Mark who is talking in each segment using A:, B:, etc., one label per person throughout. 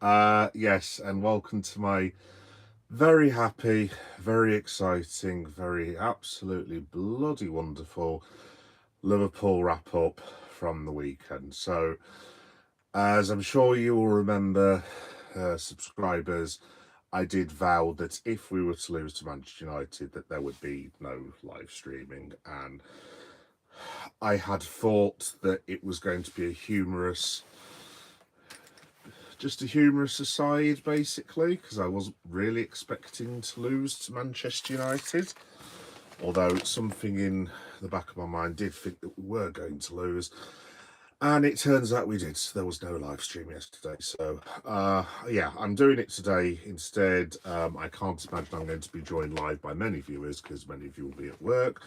A: Yes, and welcome to my very happy, very exciting, very absolutely bloody wonderful Liverpool wrap up from the weekend. So, as I'm sure you will remember, subscribers, I did vow that if we were to lose to Manchester United, that there would be no live streaming, and I had thought that it was going to be just a humorous aside, basically, because I wasn't really expecting to lose to Manchester United. Although something in the back of my mind did think that we were going to lose. And it turns out we did. There was no live stream yesterday. So, yeah, I'm doing it today instead. I can't imagine I'm going to be joined live by many viewers because many of you will be at work.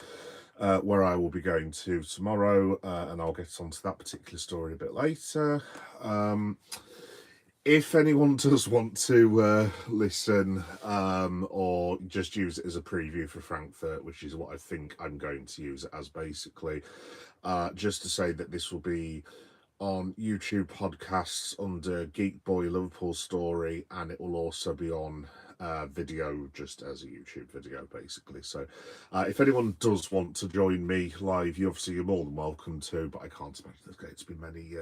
A: Where I will be going to tomorrow, and I'll get onto that particular story a bit later. If anyone does want to listen or just use it as a preview for Frankfurt, which is what I think I'm going to use it as basically, just to say that this will be on YouTube podcasts under Geek Boy Liverpool Story, and it will also be on video just as a YouTube video basically. So if anyone does want to join me live, you're more than welcome to, but I can't imagine there's going to be many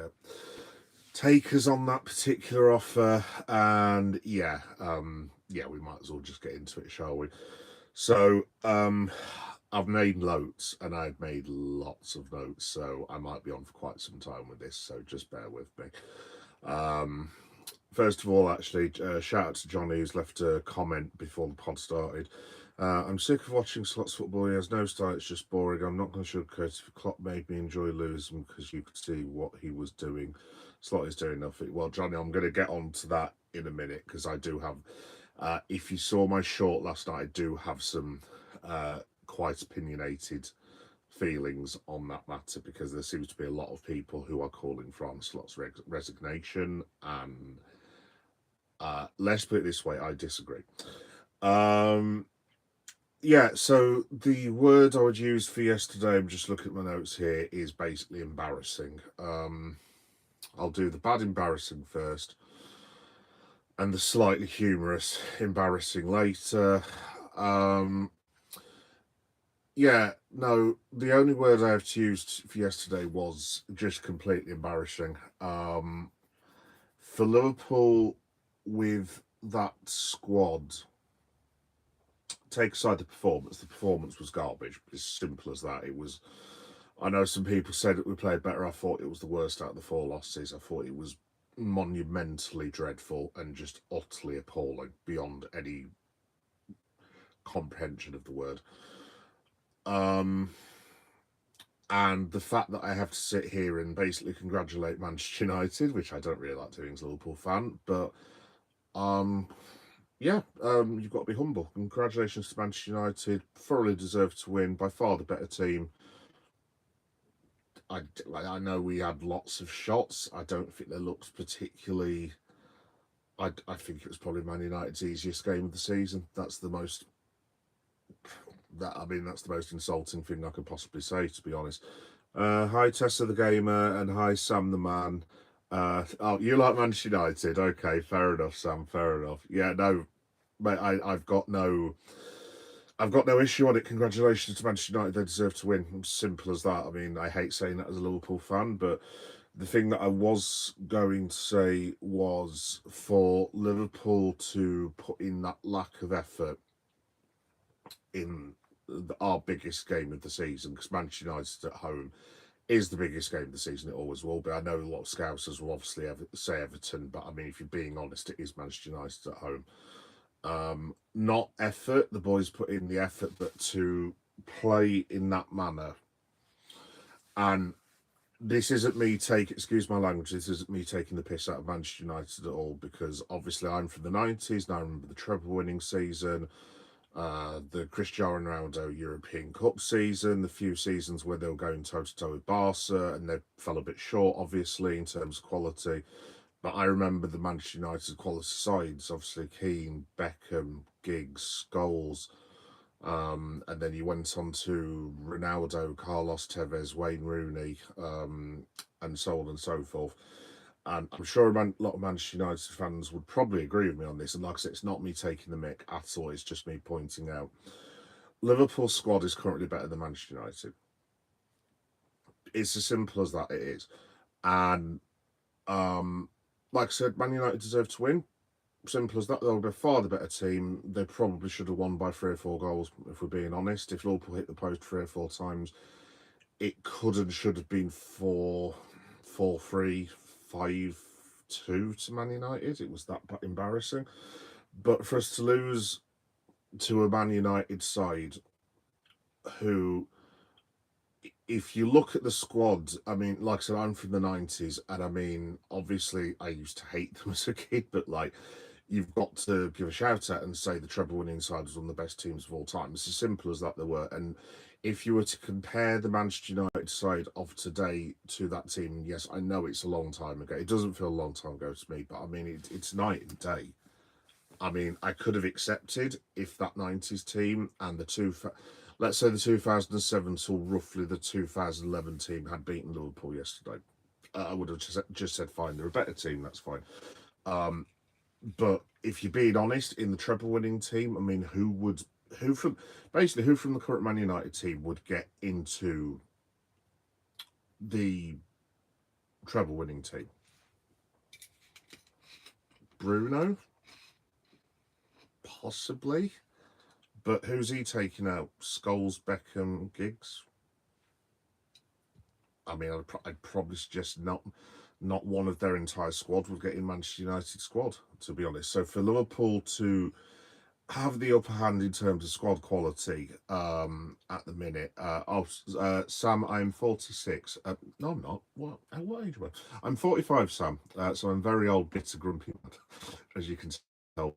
A: takers on that particular offer. And yeah, we might as well just get into it, shall we? So I've made notes, and I've made lots of notes, so I might be on for quite some time with this, so just bear with me. First of all, actually, shout out to Johnny who's left a comment before the pod started. I'm sick of watching slots football. He has no style, it's just boring. I'm not going to sugarcoat it. Klopp made me enjoy losing because you could see what he was doing. Slot is doing nothing. Well, Johnny, I'm going to get on to that in a minute because I do have, if you saw my short last night, I do have some quite opinionated feelings on that matter because there seems to be a lot of people who are calling for Arne Slot's resignation, and let's put it this way, I disagree. Yeah, so the word I would use for yesterday, I'm just looking at my notes here, is basically embarrassing. I'll do the bad embarrassing first and the slightly humorous embarrassing later. Yeah, no, the only word I have to use for yesterday was just completely embarrassing. For Liverpool, with that squad, take aside the performance was garbage. As simple as that. It was. I know some people said that we played better. I thought it was the worst out of the 4 losses. I thought it was monumentally dreadful and just utterly appalling beyond any comprehension of the word. And the fact that I have to sit here and basically congratulate Manchester United, which I don't really like doing as a Liverpool fan, but you've got to be humble. Congratulations to Manchester United, thoroughly deserved to win, by far the better team. I know we had lots of shots. I don't think they looked particularly. I think it was probably Man United's easiest game of the season. That's the most. That's the most insulting thing I could possibly say, to be honest. Hi Tessa the gamer and hi Sam the man. You like Manchester United? Okay, fair enough, Sam. Fair enough. Yeah, no, mate. I've got no issue on it. Congratulations to Manchester United. They deserve to win. Simple as that. I mean, I hate saying that as a Liverpool fan, but the thing that I was going to say was for Liverpool to put in that lack of effort in our biggest game of the season, because Manchester United at home is the biggest game of the season. It always will be. I know a lot of Scousers will obviously say Everton, but I mean, if you're being honest, it is Manchester United at home. Not effort, the boys put in the effort, but to play in that manner. And this isn't me excuse my language, this isn't me taking the piss out of Manchester United at all, because obviously I'm from the 90s and I remember the treble winning season, the Cristiano Ronaldo European Cup season, the few seasons where they were going toe-to-toe with Barca and they fell a bit short, obviously, in terms of quality. But I remember the Manchester United quality sides, obviously Keane, Beckham, Giggs, Scholes, and then you went on to Ronaldo, Carlos Tevez, Wayne Rooney, and so on and so forth. and I'm sure a lot of Manchester United fans would probably agree with me on this. And like I said, it's not me taking the mick at all. It's just me pointing out Liverpool's squad is currently better than Manchester United. It's as simple as that. It is, and like I said, Man United deserve to win. Simple as that. They'll be far the better team. They probably should have won by 3 or 4 goals, if we're being honest. If Liverpool hit the post 3 or 4 times, it could and should have been 4-3, 5-2 to Man United. It was that embarrassing. But for us to lose to a Man United side who, if you look at the squad, I mean, like I said, I'm from the 90s, and I mean, obviously, I used to hate them as a kid, but like, you've got to give a shout out and say the treble-winning side was one of the best teams of all time. It's as simple as that they were. And if you were to compare the Manchester United side of today to that team, yes, I know it's a long time ago. It doesn't feel a long time ago to me, but I mean, it's night and day. I mean, I could have accepted if that 90s team and let's say the 2007 till roughly the 2011 team had beaten Liverpool yesterday. I would have just said, fine, they're a better team, that's fine. But if you're being honest, in the treble-winning team, I mean, who from the current Man United team would get into the treble-winning team? Bruno? Possibly. But who's he taking out? Scholes, Beckham, Giggs? I mean, I'd probably suggest not one of their entire squad would get in Manchester United squad, to be honest. So for Liverpool to have the upper hand in terms of squad quality at the minute. Sam, I'm 46. No, I'm not. What age am I? I'm 45, Sam. So I'm very old, bitter, grumpy, as you can tell.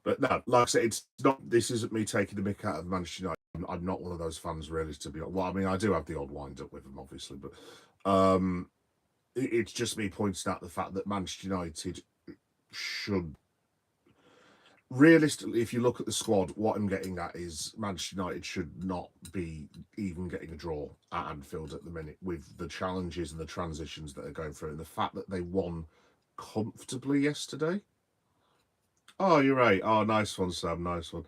A: But no, like I said, it's not. This isn't me taking the mick out of Manchester United. I'm not one of those fans, really, to be honest. Well, I mean, I do have the odd wind up with them, obviously, but it's just me pointing out the fact that Manchester United should. Realistically, if you look at the squad, what I'm getting at is Manchester United should not be even getting a draw at Anfield at the minute with the challenges and the transitions that are going through, and the fact that they won comfortably yesterday. Oh, you're right. Oh, nice one, Sam. Nice one.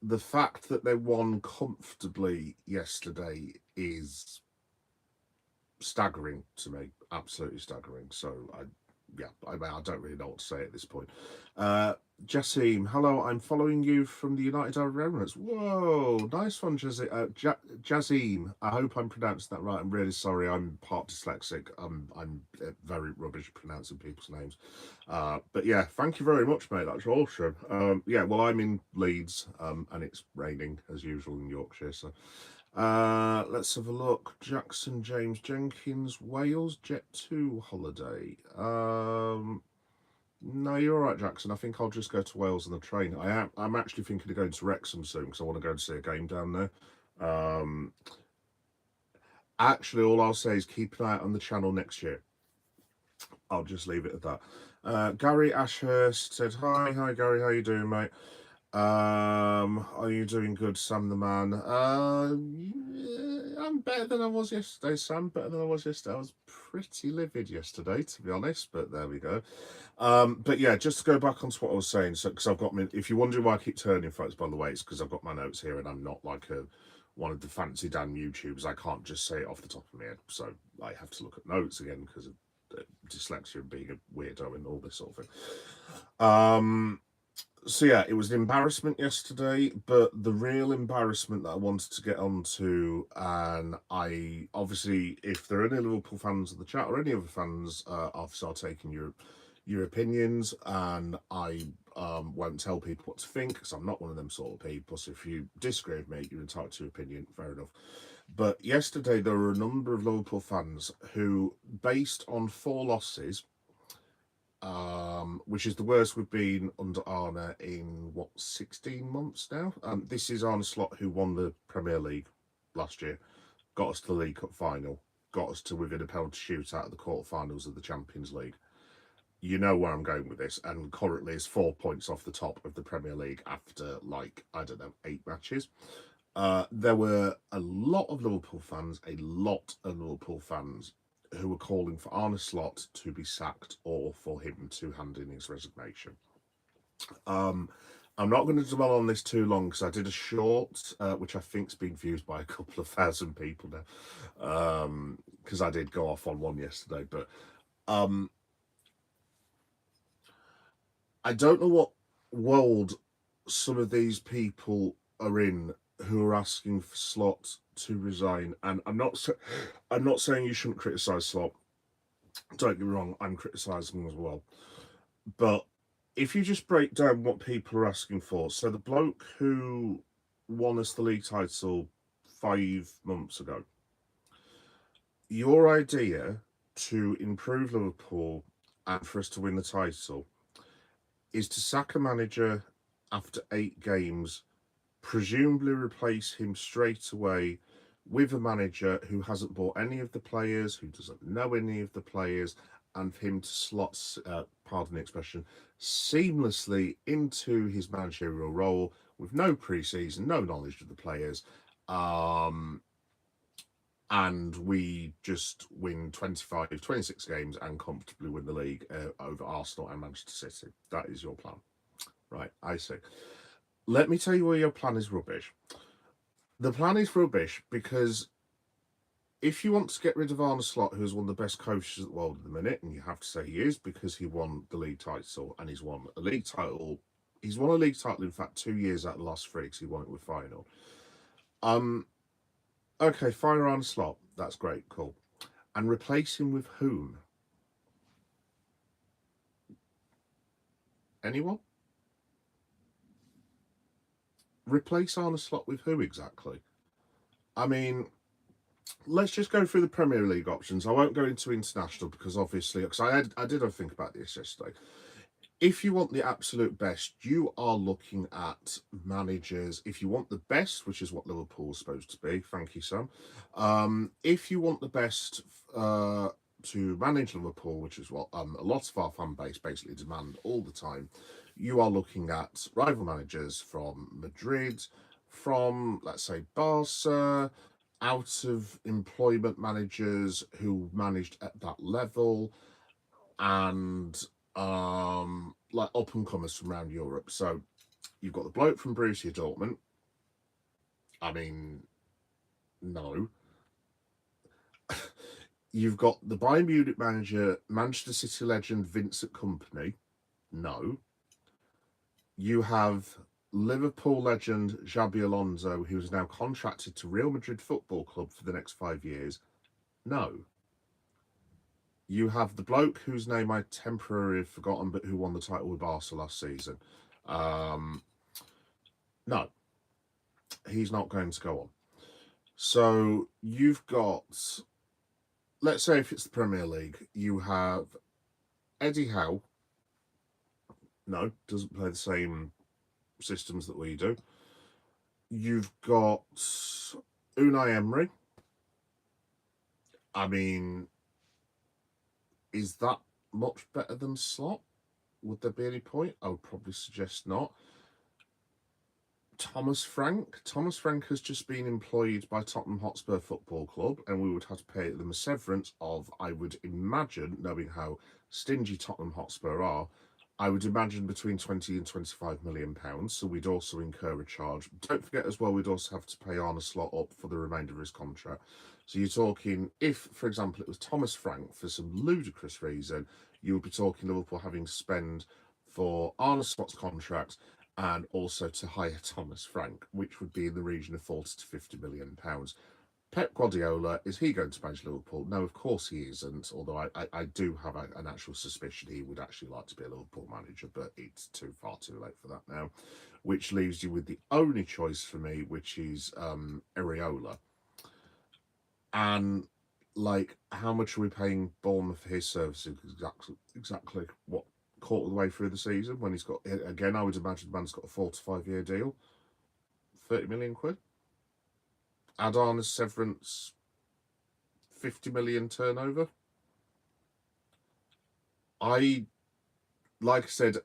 A: The fact that they won comfortably yesterday is staggering to me. Absolutely staggering. So I don't really know what to say at this point. Jassim, hello, I'm following you from the United Arab Emirates. Whoa, nice one, Jassim. I hope I'm pronouncing that right. I'm really sorry. I'm part dyslexic. I'm very rubbish at pronouncing people's names. But yeah, thank you very much, mate. That's awesome. Yeah, well, I'm in Leeds, and it's raining as usual in Yorkshire. So let's have a look. Jackson James Jenkins, Wales Jet 2 holiday. No, you're all right, Jackson. I think I'll just go to Wales on the train. I'm actually thinking of going to Wrexham soon because I want to go and see a game down there. Actually, all I'll say is keep an eye out on the channel next year. I'll just leave it at that. Gary Ashurst said, hi Gary, how you doing, mate? Are you doing good, Sam the man? I'm better than I was yesterday, Sam. Better than I was yesterday. I was pretty livid yesterday, to be honest, but there we go. But yeah, just to go back onto what I was saying, so because I've got if you're wondering why I keep turning folks, by the way, it's because I've got my notes here and I'm not like one of the fancy Dan YouTubers. I can't just say it off the top of my head, so I have to look at notes again because of dyslexia and being a weirdo and all this sort of thing. So yeah, it was an embarrassment yesterday, but the real embarrassment that I wanted to get onto, and I obviously, if there are any Liverpool fans in the chat or any other fans, obviously I'll take in your opinions, and I won't tell people what to think because I'm not one of them sort of people. So if you disagree with me, you're entitled to your opinion, fair enough. But yesterday there were a number of Liverpool fans who, based on 4 losses, which is the worst we've been under Arne in 16 months now. This is Arne Slot, who won the Premier League last year, got us to the League Cup final, got us to within a penalty shootout at the quarterfinals of the Champions League. You know where I'm going with this, and currently is 4 points off the top of the Premier League after, like, I don't know, 8 matches. There were a lot of Liverpool fans who were calling for Arne Slot to be sacked or for him to hand in his resignation. I'm not going to dwell on this too long because I did a short, which I think's been viewed by a couple of thousand people now, because I did go off on one yesterday. But I don't know what world some of these people are in who are asking for Slot to resign. And I'm not saying you shouldn't criticise Slot. Don't get me wrong, I'm criticising him as well. But if you just break down what people are asking for, so the bloke who won us the league title 5 months ago, your idea to improve Liverpool and for us to win the title is to sack a manager after 8 games, presumably replace him straight away with a manager who hasn't bought any of the players, who doesn't know any of the players, and for him to slot, pardon the expression, seamlessly into his managerial role with no pre-season, no knowledge of the players, and we just win 25, 26 games and comfortably win the league over Arsenal and Manchester City. That is your plan. Right, I see. Let me tell you where your plan is rubbish. The plan is rubbish because if you want to get rid of Arne Slot, who's one of the best coaches in the world at the minute, and you have to say he is because he won the league title and he's won a league title. He's won a league title, in fact, 2 years out of the last 3 because he won it with final. Okay, fire Arne Slot. That's great, cool. And replace him with whom? Anyone? Replace Arne Slot with who exactly? I mean, let's just go through the Premier League options. I won't go into international because obviously, because I did think about this yesterday. If you want the absolute best, you are looking at managers. If you want the best, which is what Liverpool is supposed to be, thank you, Sam. If you want the best to manage Liverpool, which is what a lot of our fan base basically demand all the time, you are looking at rival managers from Madrid, from, let's say, Barca, out of employment managers who managed at that level, and like up and comers from around Europe. So you've got the bloke from Borussia Dortmund. I mean, no. You've got the Bayern Munich manager, Manchester City legend Vincent Kompany. No. You have Liverpool legend Xabi Alonso, who is now contracted to Real Madrid Football Club for the next 5 years. No. You have the bloke whose name I temporarily have forgotten, but who won the title with Barca last season. No, he's not going to go on. So you've got, let's say if it's the Premier League, you have Eddie Howe. No, doesn't play the same systems that we do. You've got Unai Emery. I mean, is that much better than Slot? Would there be any point? I would probably suggest not. Thomas Frank. Thomas Frank has just been employed by Tottenham Hotspur Football Club, and we would have to pay them a severance of, I would imagine, knowing how stingy Tottenham Hotspur are, I would imagine between 20 and 25 million pounds. So we'd also incur a charge. Don't forget as well, we'd also have to pay Arne Slot up for the remainder of his contract. So you're talking, if, for example, it was Thomas Frank for some ludicrous reason, you would be talking Liverpool having to spend for Arne Slot's contract and also to hire Thomas Frank, which would be in the region of 40 to 50 million pounds. Pep Guardiola, is he going to manage Liverpool? No, of course he isn't, although I do have an actual suspicion he would actually like to be a Liverpool manager, but it's far too late for that now, which leaves you with the only choice for me, which is Areola. And, like, how much are we paying Bournemouth for his services? Exactly what, quarter of the way through the season, when he's got, again, I would imagine the man's got a 4 to 5 year deal, 30 million quid. Add on as severance, 50 million turnover. I like I said,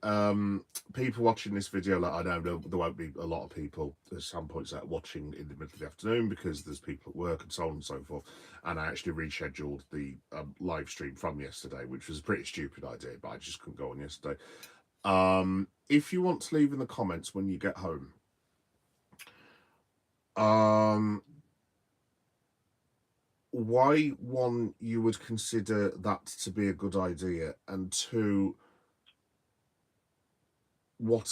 A: people watching this video, like I know there won't be a lot of people, as Sam points out, watching in the middle of the afternoon because there's people at work and so on and so forth. And I actually rescheduled the live stream from yesterday, which was a pretty stupid idea, but I just couldn't go on yesterday. If you want to leave in the comments when you get home, why, one, you would consider that to be a good idea, and two, how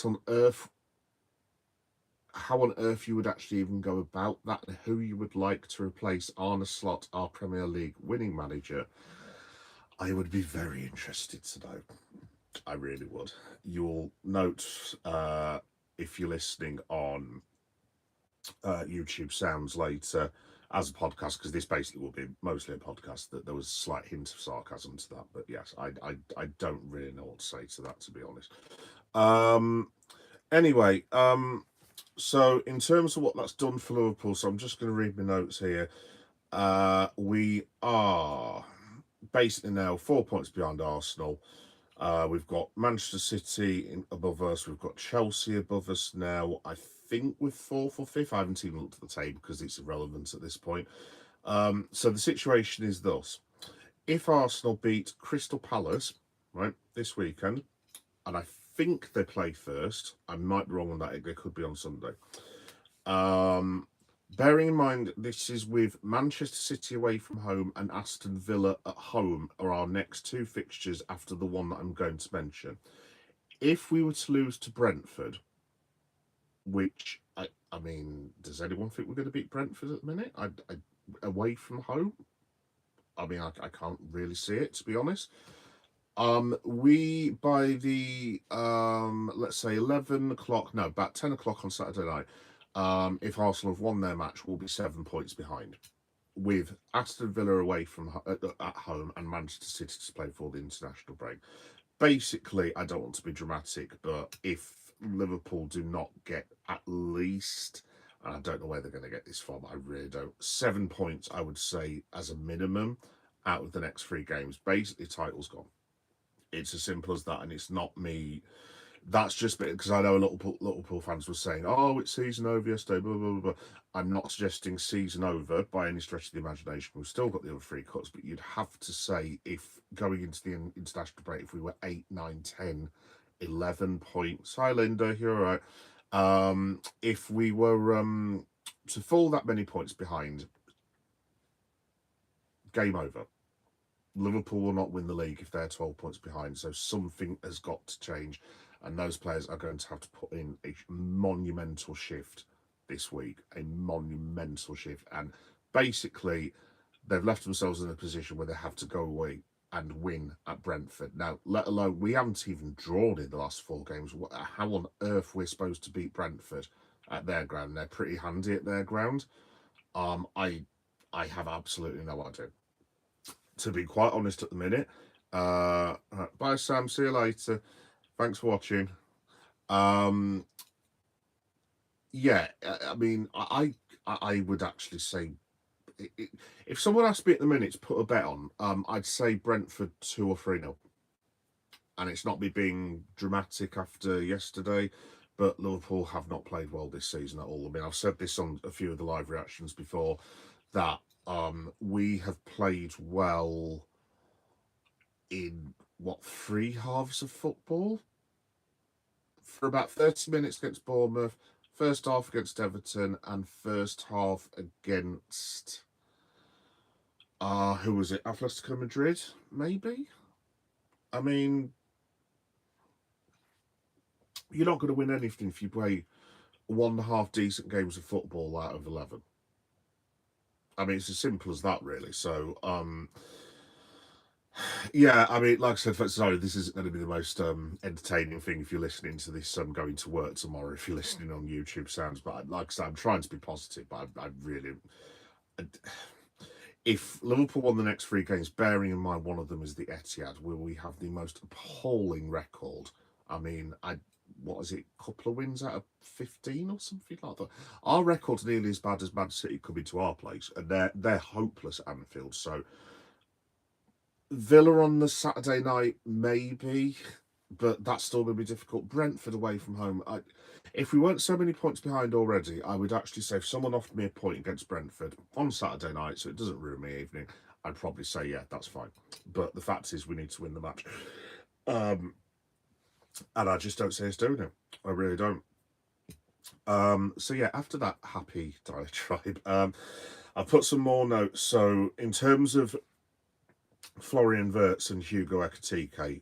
A: on earth you would actually even go about that, and who you would like to replace Arne Slot, our Premier League winning manager. I would be very interested to know. I really would. You'll note, if you're listening on YouTube Sounds later as a podcast, because this basically will be mostly a podcast, that there was a slight hint of sarcasm to that. But yes, I don't really know what to say to that, to be honest. Anyway, so in terms of what that's done for Liverpool, so I'm just going to read my notes here. We are basically now 4 points behind Arsenal. We've got Manchester City above us. We've got Chelsea above us now. I think we're fourth or fifth. I haven't even looked at the table because it's irrelevant at this point. So the situation is thus. If Arsenal beat Crystal Palace, right, this weekend, and I think they play first, I might be wrong on that, they could be on Sunday. Bearing in mind, this is with Manchester City away from home and Aston Villa at home are our next two fixtures after the one that I'm going to mention. If we were to lose to Brentford, which, I mean, does anyone think we're going to beat Brentford at the minute? Away from home? I mean, I can't really see it, to be honest. We, by the, let's say 11 o'clock, no, about 10 o'clock on Saturday night, if Arsenal have won their match, we'll be 7 points behind, with Aston Villa away from at home and Manchester City to play for the international break. Basically, I don't want to be dramatic, but if Liverpool do not get at least, and I don't know where they're going to get this from, I really don't, 7 points, I would say, as a minimum, out of the next 3 games, basically title's gone. It's as simple as that, and it's not me. That's just because I know a lot of Liverpool fans were saying, "Oh, it's season over yesterday." Blah blah blah blah. I'm not suggesting season over by any stretch of the imagination. We've still got the other 3 cuts, but you'd have to say, if going into the international break, if we were 8, 9, 10, 11 points. Hi, Linda, you're all right. If we were to fall that many points behind, game over. Liverpool will not win the league if they're 12 points behind, so something has got to change, and those players are going to have to put in a monumental shift this week, a monumental shift, and basically they've left themselves in a position where they have to go away and win at Brentford. Now, let alone, we haven't even drawn in the last 4 games. How on earth we're supposed to beat Brentford at their ground? They're pretty handy at their ground. I have absolutely no idea, to be quite honest, at the minute. Bye, Sam. See you later. Thanks for watching. Yeah, I mean, I would actually say, if someone asked me at the minute to put a bet on, I'd say Brentford 2 or 3-0. And it's not me being dramatic after yesterday, but Liverpool have not played well this season at all. I mean, I've said this on a few of the live reactions before, that we have played well in, 3 halves of football? For about 30 minutes against Bournemouth, first half against Everton, and first half against, who was it? Atletico Madrid, maybe? I mean, you're not going to win anything if you play 1.5 decent games of football out of 11. I mean, it's as simple as that, really. So, yeah, I mean, like I said, sorry, this isn't going to be the most entertaining thing if you're listening to this going to work tomorrow, if you're listening on YouTube Sounds. But like I said, I'm trying to be positive, but I really... If Liverpool won the next 3 games, bearing in mind one of them is the Etihad, where we have the most appalling record. I mean, what is it, a couple of wins out of 15 or something like that? Our record's nearly as bad as Man City coming to our place, and they're hopeless at Anfield. So Villa on the Saturday night, maybe, but that's still going to be difficult. Brentford away from home. If we weren't so many points behind already, I would actually say if someone offered me a point against Brentford on Saturday night, so it doesn't ruin my evening, I'd probably say, yeah, that's fine. But the fact is we need to win the match. And I just don't see us doing it. I really don't. So yeah, after that happy diatribe, I've put some more notes. So in terms of Florian Wirtz and Hugo Ekitike,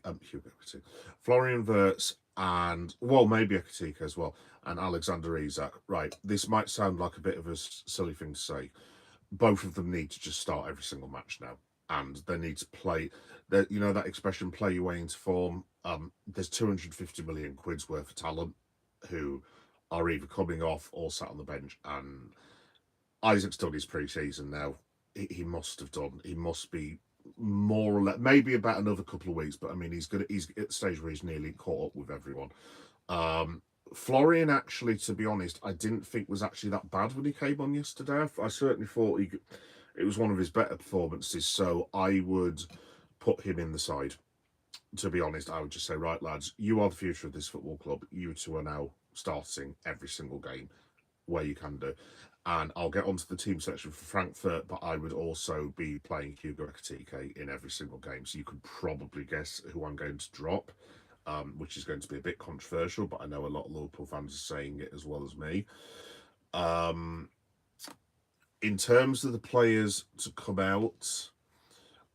A: Florian Wirtz and, well, maybe Ekitike as well, and Alexander Isak. Right, this might sound like a bit of a silly thing to say. Both of them need to just start every single match now, and they need to play. That, you know, that expression, play your way into form. There's 250 million quid's worth of talent who are either coming off or sat on the bench, and Isaac's done his pre-season now. He must have done. He must be more or less, maybe about another couple of weeks, but I mean, he's good. He's at the stage where he's nearly caught up with everyone. Florian, actually, to be honest, I didn't think was actually that bad when he came on yesterday. I certainly thought it was one of his better performances, so I would put him in the side. To be honest, I would just say, right, lads, you are the future of this football club. You two are now starting every single game where you can do. And I'll get onto the team selection for Frankfurt, but I would also be playing Hugo Ekitike in every single game. So you could probably guess who I'm going to drop, which is going to be a bit controversial, but I know a lot of Liverpool fans are saying it as well as me. In terms of the players to come out,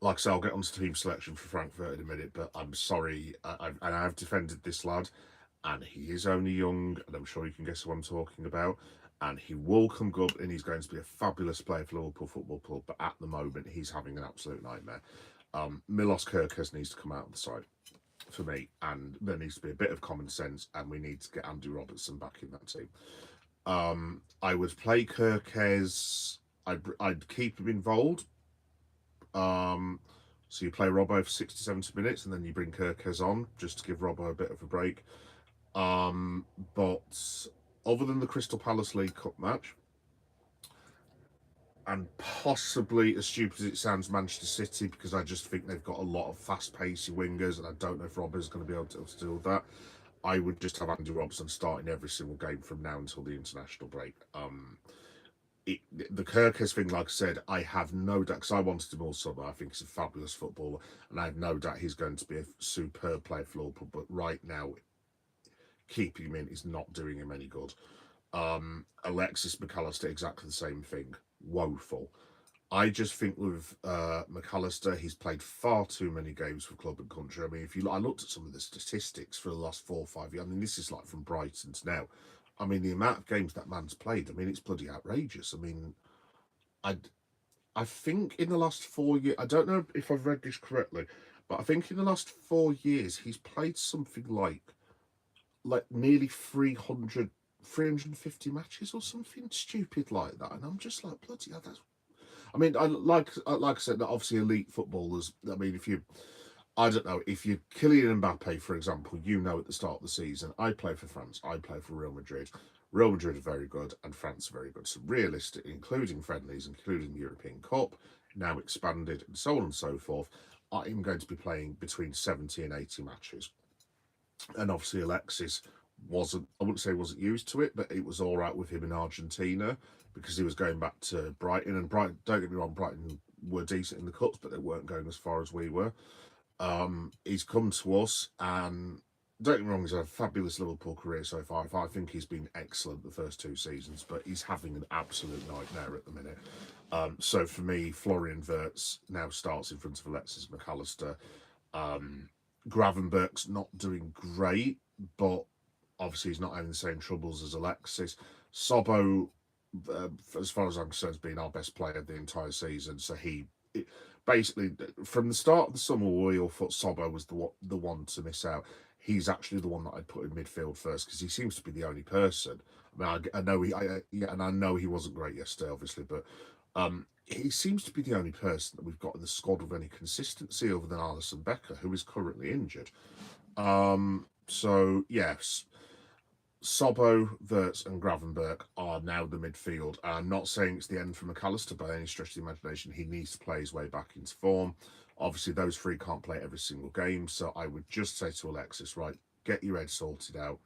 A: like I say, I'll get onto team selection for Frankfurt in a minute, but I'm sorry, I've defended this lad, and he is only young, and I'm sure you can guess who I'm talking about. And he will come good, and he's going to be a fabulous player for Liverpool Football Club. But at the moment, he's having an absolute nightmare. Milos Kerkez needs to come out of the side for me, and there needs to be a bit of common sense, and we need to get Andy Robertson back in that team. I would play Kerkez. I'd keep him involved. So you play Robbo for 60, 70 minutes, and then you bring Kerkez on just to give Robbo a bit of a break. But other than the Crystal Palace League Cup match, and possibly, as stupid as it sounds, Manchester City, because I just think they've got a lot of fast-paced wingers, and I don't know if Robert's going to be able to do that. I would just have Andy Robertson starting every single game from now until the international break. The Kerkez thing, like I said, I have no doubt, because I wanted him all summer. I think he's a fabulous footballer, and I have no doubt he's going to be a superb player for Liverpool. But right now, keeping him in is not doing him any good. Alexis McAllister, exactly the same thing. Woeful. I just think with McAllister, he's played far too many games for club and country. I mean, I looked at some of the statistics for the last 4 or 5 years. I mean, this is like from Brighton to now. I mean, the amount of games that man's played, I mean, it's bloody outrageous. I mean, I think in the last 4 years, I don't know if I've read this correctly, but I think in the last 4 years, he's played something like nearly 350 matches or something stupid like that. And I'm just like, bloody hell, that's... I mean, like I said, that obviously elite footballers, I mean, I don't know, if you're Kylian Mbappe, for example, you know at the start of the season, I play for France, I play for Real Madrid. Real Madrid are very good, and France are very good. So realistically, including friendlies, including the European Cup, now expanded, and so on and so forth, I'm going to be playing between 70 and 80 matches. And obviously Alexis wasn't, I wouldn't say wasn't used to it, but it was all right with him in Argentina because he was going back to Brighton. And Brighton, don't get me wrong, Brighton were decent in the cups, but they weren't going as far as we were. He's come to us, and don't get me wrong, he's had a fabulous Liverpool career so far. I think he's been excellent the first 2 seasons, but he's having an absolute nightmare at the minute. So for me, Florian Wirtz now starts in front of Alexis McAllister. Gravenberch's not doing great, but obviously he's not having the same troubles as Alexis. Sobbo, as far as I'm concerned, has been our best player the entire season. So basically, from the start of the summer, we all thought Sobbo was the one to miss out. He's actually the one that I'd put in midfield first because he seems to be the only person. I mean, I know and I know he wasn't great yesterday, obviously, but he seems to be the only person that we've got in the squad with any consistency other than Alisson Becker, who is currently injured. So yes, Sobbo, Wirtz, and Gravenberch are now the midfield. I'm not saying it's the end for McAllister by any stretch of the imagination. He needs to play his way back into form. Obviously, those three can't play every single game, so I would just say to Alexis, right, get your head sorted out,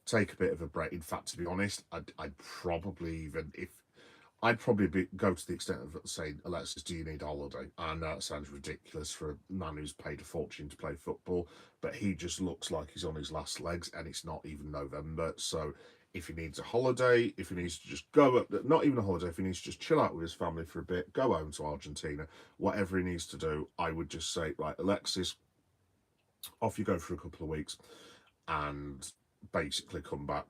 A: take a bit of a break. In fact, to be honest, I'd probably even if go to the extent of saying, Alexis, do you need a holiday? I know it sounds ridiculous for a man who's paid a fortune to play football, but he just looks like he's on his last legs, and it's not even November. So if he needs a holiday, if he needs to just go up, not even a holiday, if he needs to just chill out with his family for a bit, go home to Argentina, whatever he needs to do, I would just say, right, Alexis, off you go for a couple of weeks and basically come back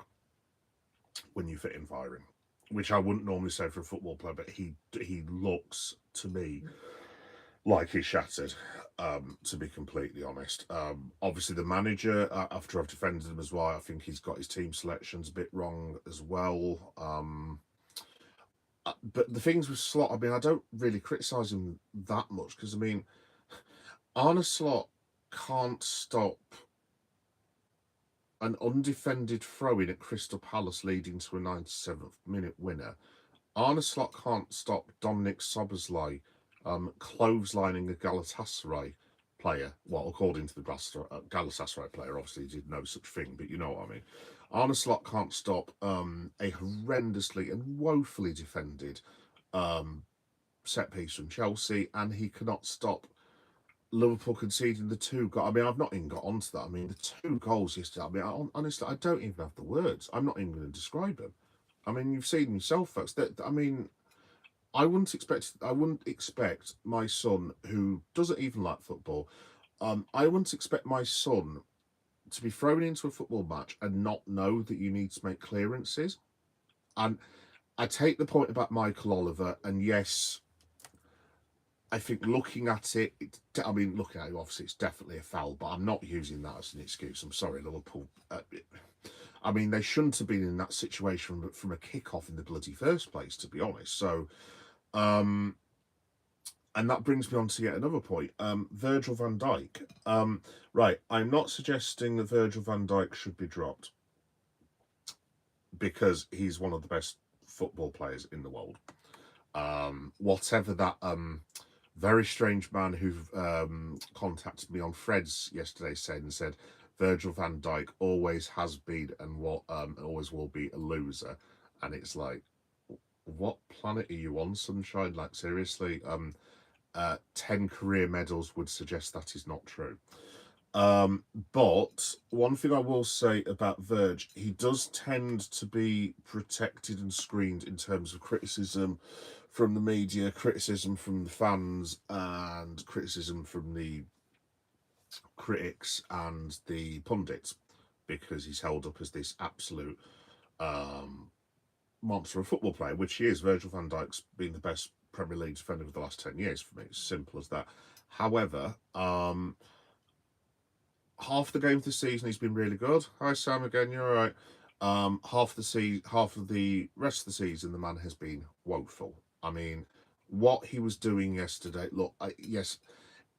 A: when you fit in firing, which I wouldn't normally say for a football player, but he looks to me like he's shattered. To be completely honest, obviously the manager, after I've defended him as well, I think he's got his team selections a bit wrong as well. But the things with Slot, I mean, I don't really criticise him that much because I mean, Arne Slot can't stop an undefended throw-in at Crystal Palace leading to a 97th minute winner. Arne Slot can't stop Dominic Szoboszlai clotheslining a Galatasaray player. Well, according to the Galatasaray player, obviously he did no such thing, but you know what I mean. Arne Slot can't stop a horrendously and woefully defended set piece from Chelsea, and he cannot stop Liverpool conceding the two goals. I mean, I've not even got onto that. I mean, the two goals yesterday. I mean, honestly, I don't even have the words. I'm not even going to describe them. I mean, you've seen yourself, folks. That I mean, I wouldn't expect my son, who doesn't even like football, I wouldn't expect my son to be thrown into a football match and not know that you need to make clearances. And I take the point about Michael Oliver, and yes, I think looking at it, looking at it, obviously it's definitely a foul, but I'm not using that as an excuse. I'm sorry, Liverpool. I mean, they shouldn't have been in that situation from a kick-off in the bloody first place, to be honest. So, and that brings me on to yet another point. Virgil van Dijk. Right, I'm not suggesting that Virgil van Dijk should be dropped because he's one of the best football players in the world. Whatever that very strange man who contacted me on Threads yesterday said Virgil van Dijk always has been and always will be a loser, and it's like, what planet are you on, sunshine? Like, seriously, 10 career medals would suggest that is not true. But one thing I will say about Virg, he does tend to be protected and screened in terms of criticism from the media, criticism from the fans, and criticism from the critics and the pundits, because he's held up as this absolute monster of a football player, which he is. Virgil van Dijk's been the best Premier League defender of the last 10 years for me. It's simple as that. However, half the game of the season he's been really good. Hi Sam again, you're all right. Half of the rest of the season the man has been woeful. I mean, what he was doing yesterday, look, yes,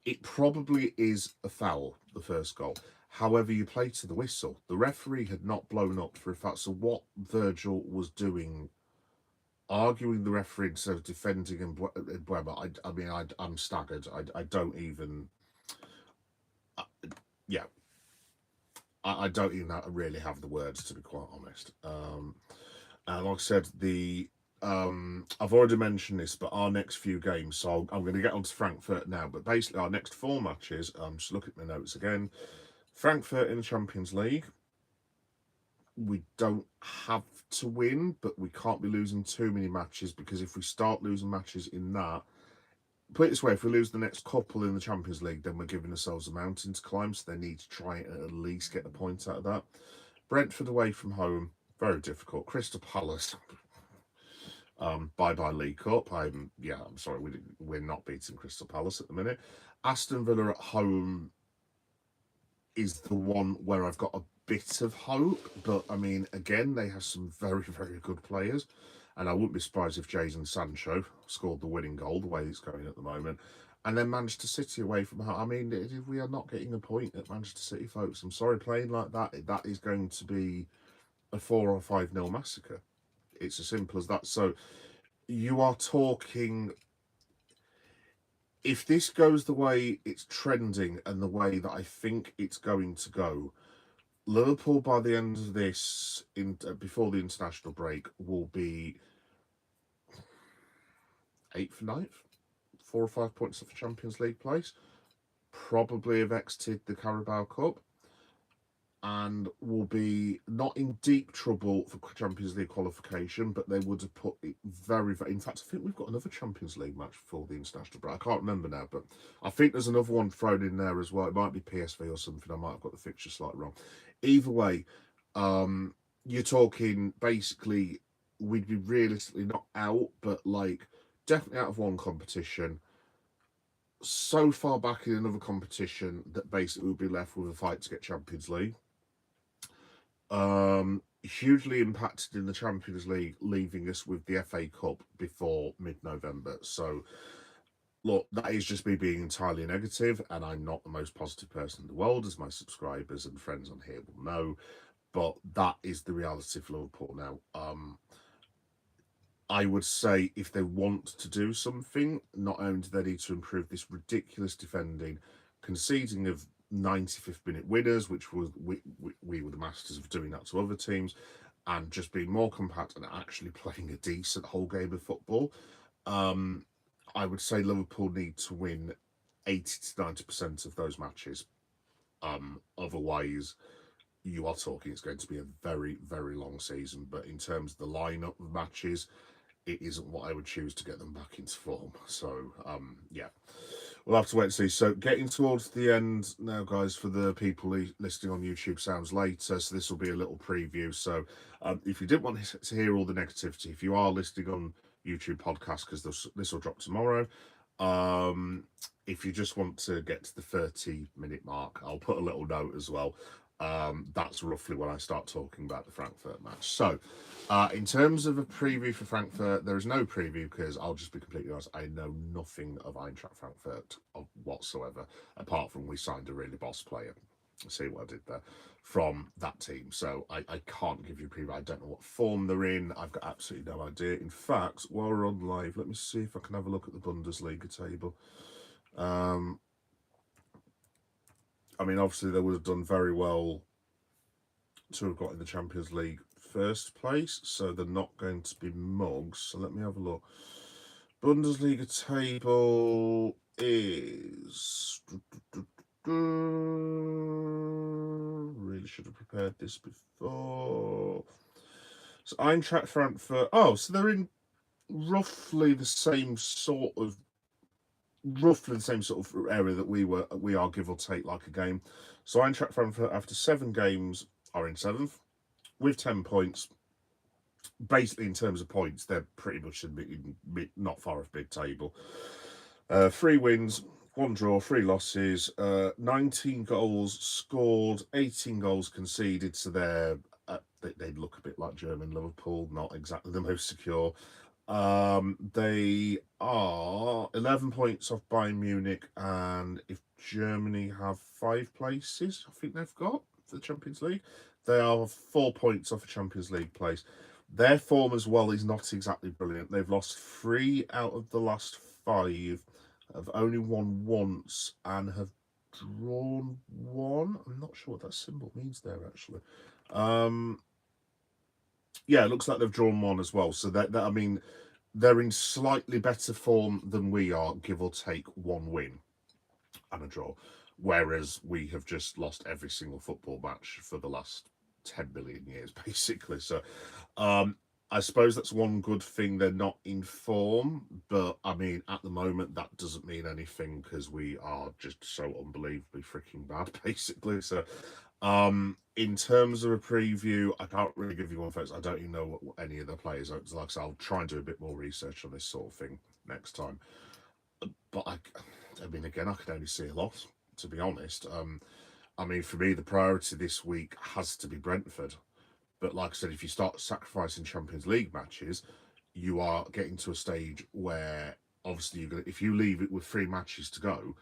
A: it probably is a foul, the first goal. However, you play to the whistle. The referee had not blown up for a fact. So what Virgil was doing, arguing the referee instead of defending him, I'm staggered. I don't even... yeah. I don't even really have the words, to be quite honest. And like I said, I've already mentioned this, but our next few games, so I'm going to get on to Frankfurt now, but basically our next 4 matches, just look at my notes again. Frankfurt in the Champions League. We don't have to win, but we can't be losing too many matches, because if we start losing matches in that, put it this way, if we lose the next couple in the Champions League, then we're giving ourselves a mountain to climb, so they need to try and at least get a point out of that. Brentford away from home, very difficult. Crystal Palace, bye-bye League Cup. I'm sorry, we're not beating Crystal Palace at the minute. Aston Villa at home is the one where I've got a bit of hope, but I mean, again, they have some very, very good players, and I wouldn't be surprised if Jadon Sancho scored the winning goal the way it's going at the moment. And then Manchester City away from home. I mean, we are not getting a point at Manchester City, folks. I'm sorry, playing like that is going to be a 4 or 5-0 massacre. It's as simple as that. So you are talking... if this goes the way it's trending and the way that I think it's going to go, Liverpool by the end of this, before the international break, will be 8th, 9th, 4 or 5 points off a Champions League place. Probably have exited the Carabao Cup, and will be not in deep trouble for Champions League qualification, but they would have put it very, very... In fact, I think we've got another Champions League match before the international break. I can't remember now, but I think there's another one thrown in there as well. It might be PSV or something. I might have got the fixture slightly wrong. Either way, you're talking basically we'd be realistically not out, but like definitely out of one competition, so far back in another competition that basically we'll be left with a fight to get Champions League. Hugely impacted in the Champions League, leaving us with the FA Cup before mid-November. So, look, that is just me being entirely negative, and I'm not the most positive person in the world, as my subscribers and friends on here will know. But that is the reality for Liverpool now. I would say if they want to do something, not only do they need to improve this ridiculous defending, conceding of 95th minute winners, which was we were the masters of doing that to other teams, and just being more compact and actually playing a decent whole game of football. I would say Liverpool need to win 80 to 90% of those matches. Otherwise, you are talking it's going to be a very, very long season. But in terms of the lineup of matches, it isn't what I would choose to get them back into form. So, yeah, we'll have to wait and see. So, getting towards the end now, guys, for the people listening on YouTube sounds later. So, this will be a little preview. So, if you didn't want to hear all the negativity, if you are listening on YouTube podcast, because this will drop tomorrow, if you just want to get to the 30-minute mark, I'll put a little note as well. That's roughly when I start talking about the Frankfurt match. So, in terms of a preview for Frankfurt, there is no preview because I'll just be completely honest, I know nothing of Eintracht Frankfurt whatsoever, apart from we signed a really boss player. See what I did there from that team. So I can't give you a preview. I don't know what form they're in. I've got absolutely no idea. In fact, while we're on live, let me see if I can have a look at the Bundesliga table. I mean, obviously, they would have done very well to have got in the Champions League first place, so they're not going to be mugs. So let me have a look. Bundesliga table is... Really should have prepared this before. So Eintracht Frankfurt... Oh, so they're in roughly the same sort of area that we are, give or take, like a game. So Eintracht Frankfurt, after 7 games, are in 7th with 10 points. Basically, in terms of points, they're pretty much not far off mid-table. 3 wins, 1 draw, 3 losses, 19 goals scored, 18 goals conceded. So they look a bit like German Liverpool, not exactly the most secure. They are 11 points off Bayern Munich, and if Germany have 5 places, I think they've got for the Champions League, they are 4 points off a Champions League place. Their form as well is not exactly brilliant. They've lost 3 out of the last 5, have only won once, and have drawn 1. I'm not sure what that symbol means there, actually. Yeah, it looks like they've drawn 1 as well. So I mean, they're in slightly better form than we are, give or take 1 win and a draw. Whereas we have just lost every single football match for the last 10 million years, basically. So, I suppose that's one good thing. They're not in form, but I mean, at the moment, that doesn't mean anything because we are just so unbelievably freaking bad, basically. So, in terms of a preview, I can't really give you one, folks. I don't even know what any of the players are. Like I said, I'll try and do a bit more research on this sort of thing next time. But I mean, again, I can only see a loss, to be honest. I mean, for me, the priority this week has to be Brentford. But like I said, if you start sacrificing Champions League matches, you are getting to a stage where obviously if you leave it with 3 matches to go,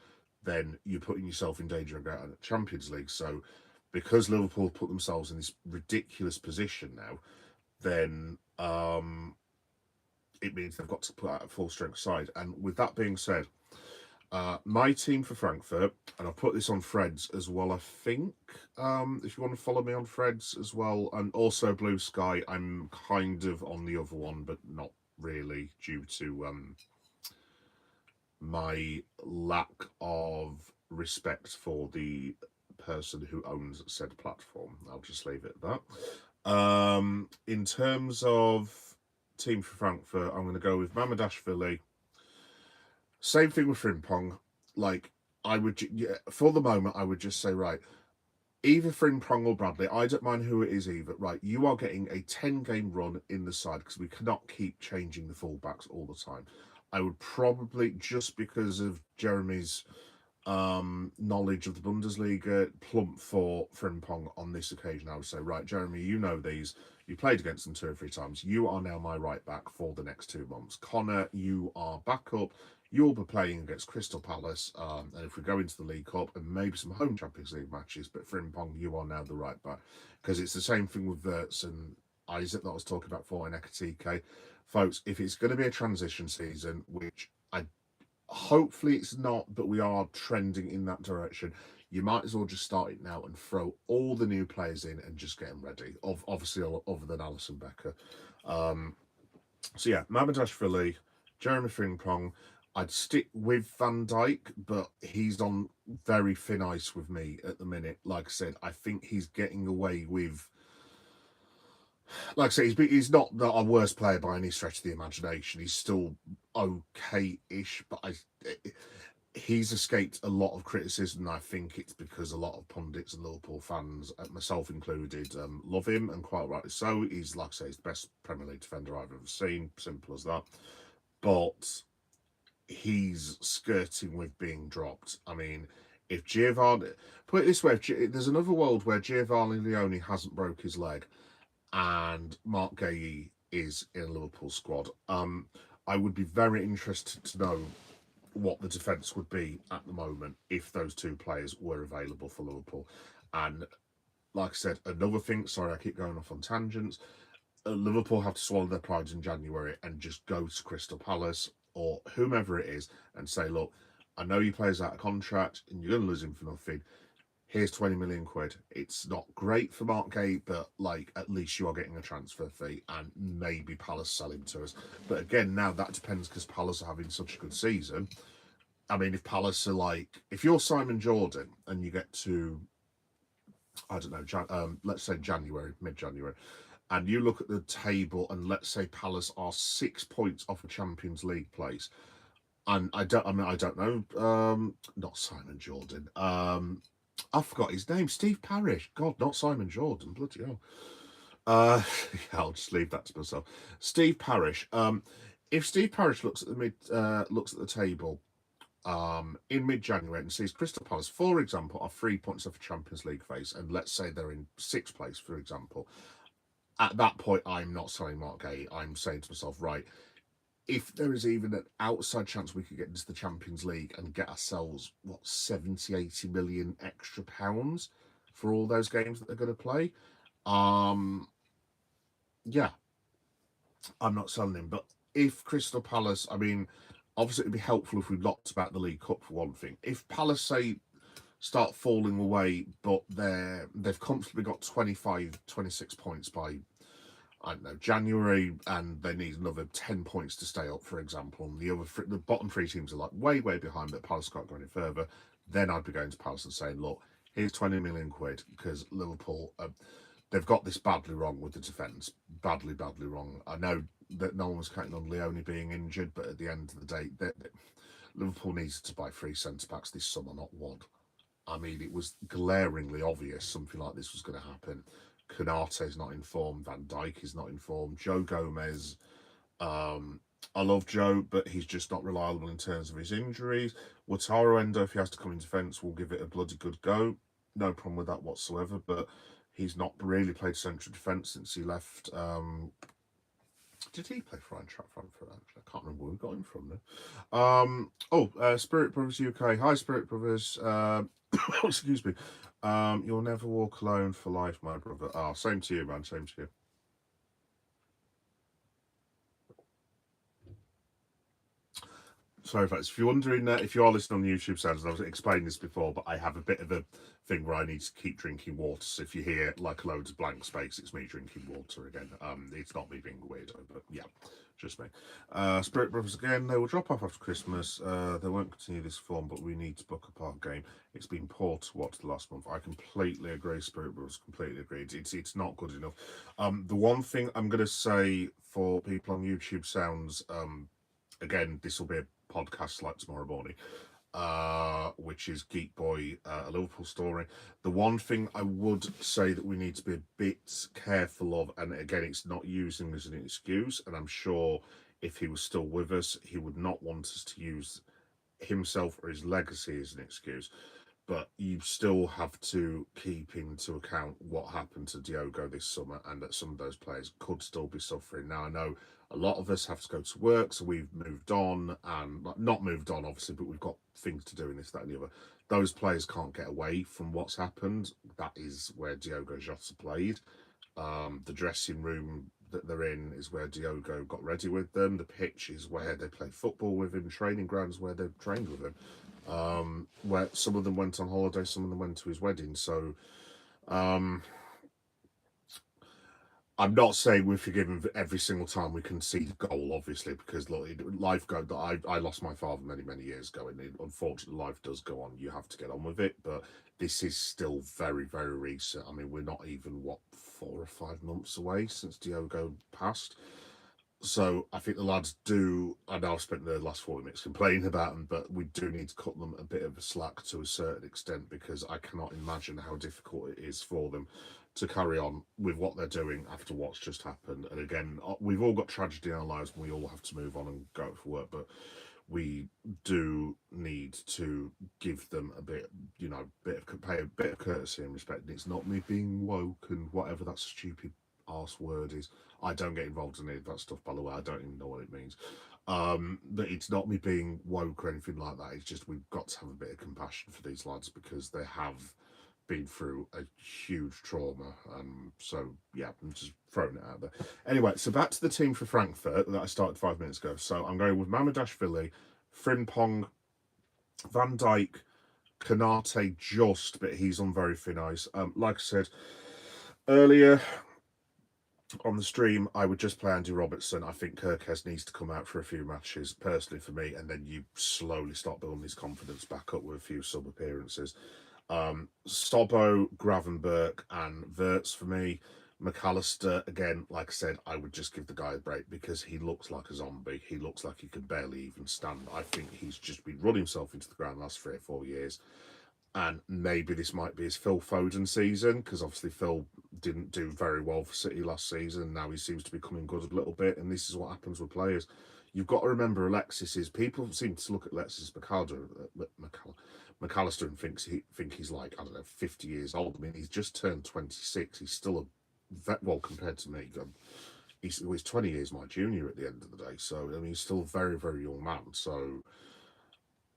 A: then you're putting yourself in danger of going out of the Champions League. So because Liverpool put themselves in this ridiculous position now, then it means they've got to put out a full strength side. And with that being said, My team for Frankfurt, and I'll put this on Fred's as well, I think. If you want to follow me on Fred's as well, and also Blue Sky, I'm kind of on the other one, but not really, due to my lack of respect for the person who owns said platform. I'll just leave it at that. In terms of team for Frankfurt, I'm going to go with Mamadashvili. Same thing with Frimpong. Like, I would, yeah, for the moment, I would just say, right, either Frimpong or Bradley, I don't mind who it is either. Right, you are getting a 10-game run in the side because we cannot keep changing the fullbacks all the time. I would probably, just because of Jeremy's knowledge of the Bundesliga, plump for Frimpong on this occasion. I would say, right, Jeremy, you know these. You played against them 2 or 3 times. You are now my right back for the next 2 months. Connor, you are backup. You'll be playing against Crystal Palace, and if we go into the League Cup and maybe some home Champions League matches, but Frimpong, you are now the right back. Because it's the same thing with Wirtz and Isaac that I was talking about for in Ekatike. Folks, if it's going to be a transition season, which I hopefully it's not, but we are trending in that direction, you might as well just start it now and throw all the new players in and just get them ready. Obviously, other than Alison Becker. So yeah, Mamadashvili, Jeremy Frimpong. I'd stick with Van Dijk, but he's on very thin ice with me at the minute. Like I said, I think he's getting away with. Like I say, he's not a worst player by any stretch of the imagination. He's still okay-ish, but he's escaped a lot of criticism. And I think it's because a lot of pundits and Liverpool fans, myself included, love him, and quite rightly so. He's, like I say, he's the best Premier League defender I've ever seen. Simple as that. But he's skirting with being dropped. I mean, if Giovanni, put it this way, there's another world where Giovanni Leone hasn't broke his leg and Mark Gay is in a Liverpool squad, I would be very interested to know what the defence would be at the moment if those 2 players were available for Liverpool. And like I said, another thing, sorry I keep going off on tangents, Liverpool have to swallow their prides in January and just go to Crystal Palace or whomever it is and say, look, I know your player's out of contract and you're going to lose him for nothing. Here's 20 million quid. It's not great for Mark Gay, but like at least you are getting a transfer fee and maybe Palace sell him to us. But again, now that depends because Palace are having such a good season. I mean, if Palace are like, if you're Simon Jordan and you get to, I don't know, let's say January, mid-January, and you look at the table and let's say Palace are 6 points off a Champions League place, and I don't know, not Simon Jordan, I forgot his name, Steve Parish. God, not Simon Jordan, bloody hell. Yeah, I'll just leave that to myself. Steve Parish. If Steve Parish looks at the table, in mid-January and sees Crystal Palace, for example, are 3 points off a Champions League face, and let's say they're in 6th place, for example. At that point, I'm not selling Mark Gay. I'm saying to myself, right, if there is even an outside chance we could get into the Champions League and get ourselves, 70, 80 million extra pounds for all those games that they're going to play, yeah, I'm not selling him. But if Crystal Palace, I mean, obviously it'd be helpful if we locked about the League Cup for one thing. If Palace, say, start falling away, but they've comfortably got 25, 26 points by, I don't know, January, and they need another 10 points to stay up, for example, and the bottom 3 teams are like way behind, but Palace can't go any further, then I'd be going to Palace and saying, look, here's 20 million quid, because Liverpool, they've got this badly wrong with the defence, badly wrong. I know that no one was counting on Leone being injured, but at the end of the day, Liverpool needed to buy 3 centre-backs this summer, not 1. I mean, it was glaringly obvious something like this was going to happen. Konate's not informed. Van Dijk is not informed. Joe Gomez, I love Joe, but he's just not reliable in terms of his injuries. Wataru Endo, if he has to come in defence, will give it a bloody good go. No problem with that whatsoever, but he's not really played central defence since he left. Did he play for Eintracht Frankfurt, actually? I can't remember where we got him from now. Spirit Brothers UK. Hi, Spirit Brothers. Excuse me. You'll never walk alone for life, my brother. Oh, same to you, man. Same to you. Sorry, folks. If you're wondering, if you are listening on YouTube sounds, and I was explaining this before, but I have a bit of a thing where I need to keep drinking water. So if you hear like loads of blank space, it's me drinking water again. It's not me being weird, but yeah, just me. Spirit Brothers again. They will drop off after Christmas. They won't continue this form, but we need to book up our game. It's been poor to watch the last month. I completely agree, Spirit Brothers. Completely agree. It's not good enough. The one thing I'm going to say for people on YouTube sounds. Again, this will be a podcast like tomorrow morning, which is Geek Boy, a Liverpool story. The one thing I would say that we need to be a bit careful of, and again, it's not using as an excuse, and I'm sure if he was still with us, he would not want us to use himself or his legacy as an excuse. But you still have to keep into account what happened to Diogo this summer, and that some of those players could still be suffering. Now, I know a lot of us have to go to work, so we've moved on, and not moved on, obviously, but we've got things to do in this, that, and the other. Those players can't get away from what's happened. That is where Diogo Jota played. The dressing room that they're in is where Diogo got ready with them. The pitch is where they play football with him. Training grounds where they trained with him. Where some of them went on holiday, some of them went to his wedding. So I'm not saying we're forgiven every single time we concede a goal, obviously, because look, life go. I lost my father many years ago, and unfortunately, life does go on. You have to get on with it, but this is still very recent. I mean, we're not even 4 or 5 months away since Diogo passed. So I think the lads do. I know I've spent the last 40 minutes complaining about them, but we do need to cut them a bit of a slack to a certain extent, because I cannot imagine how difficult it is for them to carry on with what they're doing after what's just happened. And again, we've all got tragedy in our lives, and we all have to move on and go out for work, but we do need to give them a bit, pay a bit of courtesy and respect. And it's not me being woke and whatever that stupid arse word is. I don't get involved in any of that stuff, by the way. I don't even know what it means. But it's not me being woke or anything like that. It's just we've got to have a bit of compassion for these lads, because they have been through a huge trauma. So yeah, I'm just throwing it out there. Anyway, so back to the team for Frankfurt that I started 5 minutes ago. So I'm going with Mamadashvili, Frimpong, Van Dijk, Kanate just, but he's on very thin ice. Like I said earlier on the stream, I would just play Andy Robertson. I think Kirkes needs to come out for a few matches, personally, for me, and then you slowly start building his confidence back up with a few sub appearances. Sobbo, Gravenberg, and Wirtz for me. McAllister, again, like I said, I would just give the guy a break, because he looks like a zombie. He looks like he can barely even stand. I think he's just been running himself into the ground the last 3 or 4 years. And maybe this might be his Phil Foden season, because obviously Phil didn't do very well for City last season. Now he seems to be coming good a little bit, and this is what happens with players. You've got to remember, people seem to look at Alexis McAllister and think he's like, I don't know, 50 years old. I mean, he's just turned 26. He's still compared to me, he's 20 years my junior at the end of the day. So, I mean, he's still a very young man. So,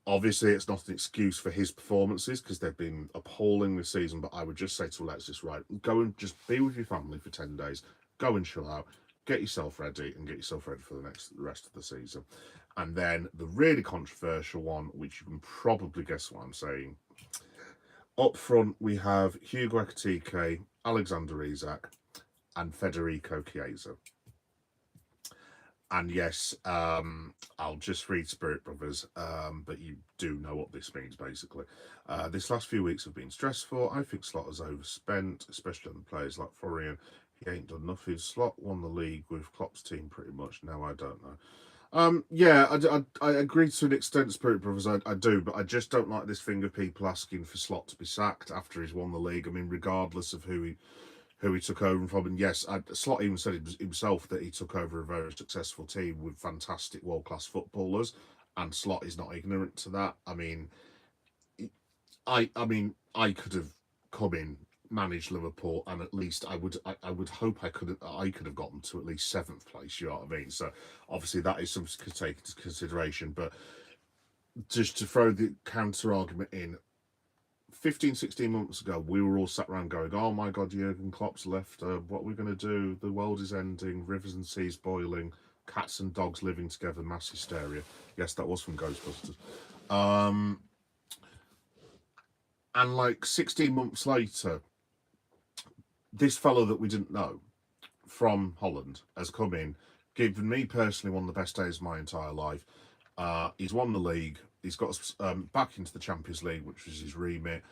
A: obviously, it's not an excuse for his performances, because they've been appalling this season, but I would just say to Alexis, right, go and just be with your family for 10 days, go and chill out, get yourself ready, and get yourself ready for the rest of the season. And then the really controversial one, which you can probably guess what I'm saying, up front we have Hugo Ekitike, Alexander Isak, and Federico Chiesa. And yes, I'll just read Spirit Brothers, but you do know what this means, basically. This last few weeks have been stressful. I think Slot has overspent, especially on players like Florian. He ain't done nothing. Slot won the league with Klopp's team pretty much. Now I don't know. Yeah, I agree to an extent, Spirit Brothers, I do, but I just don't like this thing of people asking for Slot to be sacked after he's won the league. I mean, regardless of who he took over from. And yes, Slot even said himself that he took over a very successful team with fantastic world-class footballers, and Slot is not ignorant to that. I mean, I could have come in, managed Liverpool, and at least I would hope I could have gotten to at least 7th place. You know what I mean? So obviously that is something to take into consideration. But just to throw the counter argument in, 15, 16 months ago, we were all sat around going, oh my God, Jurgen Klopp's left. What are we going to do? The world is ending. Rivers and seas boiling. cats and dogs living together, mass hysteria. Yes, that was from Ghostbusters. And like 16 months later, this fellow that we didn't know from Holland has come in, given me personally one of the best days of my entire life. He's won the league. He's got us back into the Champions League, which was his remit.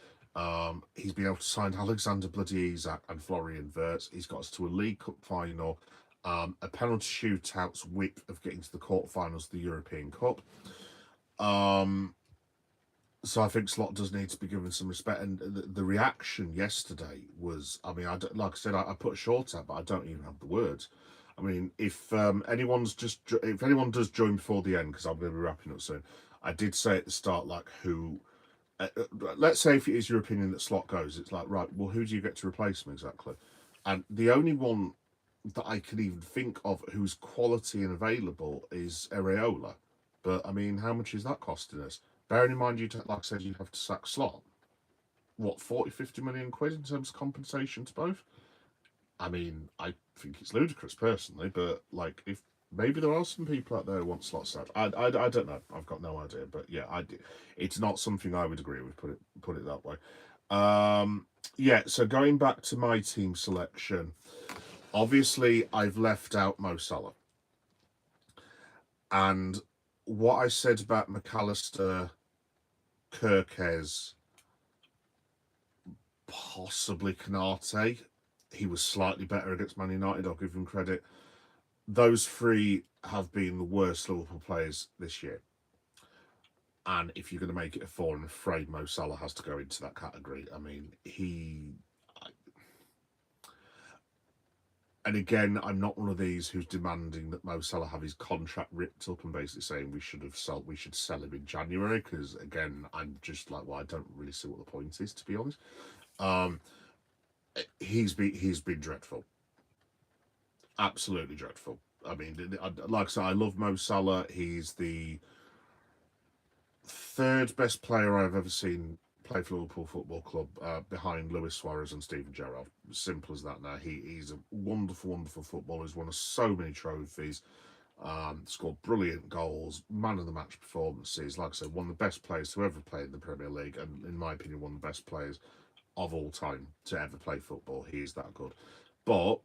A: He's been able to sign Alexander Bloody Isak and Florian Wirtz. He's got us to a League Cup final, a penalty shootout's whip of getting to the quarterfinals of the European Cup. So I think Slot does need to be given some respect. And the reaction yesterday was, I mean, like I said, I put a short out, but I don't even have the words. I mean, if anyone does join before the end, because I'm going to be wrapping up soon, I did say at the start, like, who, let's say if it is your opinion that Slot goes, it's like, right, well, who do you get to replace him exactly? And the only one that I can even think of who's quality and available is Areola. But, I mean, how much is that costing us? Bearing in mind, like I said, you'd have to sack Slot. What, 40, 50 million quid in terms of compensation to both? I mean, I think it's ludicrous personally, but like, if maybe there are some people out there who want Slot sacked. I don't know. I've got no idea. But yeah, it's not something I would agree with. Put it that way. Yeah. So going back to my team selection, obviously I've left out Mo Salah, and what I said about McAllister, Kirkes, possibly Canate, he was slightly better against Man United, I'll give him credit. Those three have been the worst Liverpool players this year. And if you're going to make it a four, I'm afraid Mo Salah has to go into that category. I mean, and again, I'm not one of these who's demanding that Mo Salah have his contract ripped up and basically saying we should sell him in January, because again, I'm just like, well, I don't really see what the point is, to be honest. He's been dreadful, absolutely dreadful. I mean, like I said, I love Mo Salah. He's the third best player I've ever seen play for Liverpool Football Club, behind Luis Suarez and Steven Gerrard. Simple as that. Now he's a wonderful, wonderful footballer. He's won so many trophies, scored brilliant goals, man of the match performances. Like I said, one of the best players to ever play in the Premier League, and in my opinion, one of the best players of all time to ever play football. He is that good, but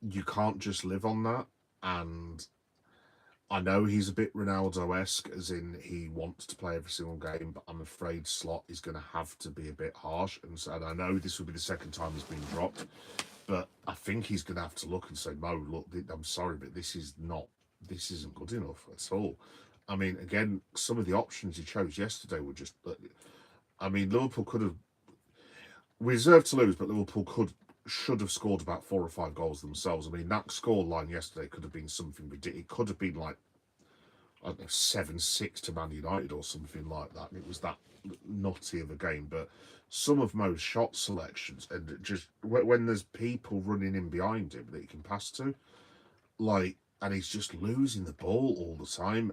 A: you can't just live on that. And I know he's a bit Ronaldo-esque, as in he wants to play every single game, but I'm afraid Slot is going to have to be a bit harsh. And I know this will be the second time he's been dropped, but I think he's going to have to look and say, Mo, look, I'm sorry, but this isn't good enough at all. I mean, again, some of the options he chose yesterday were just, I mean, Liverpool could have, we deserved to lose, but Liverpool should have scored about 4 or 5 goals themselves. I mean, that scoreline yesterday could have been something ridiculous. It could have been like, I don't know, 7-6 to Man United or something like that. It was that nutty of a game. But some of Mo's shot selections, and just when there's people running in behind him that he can pass to, like, and he's just losing the ball all the time.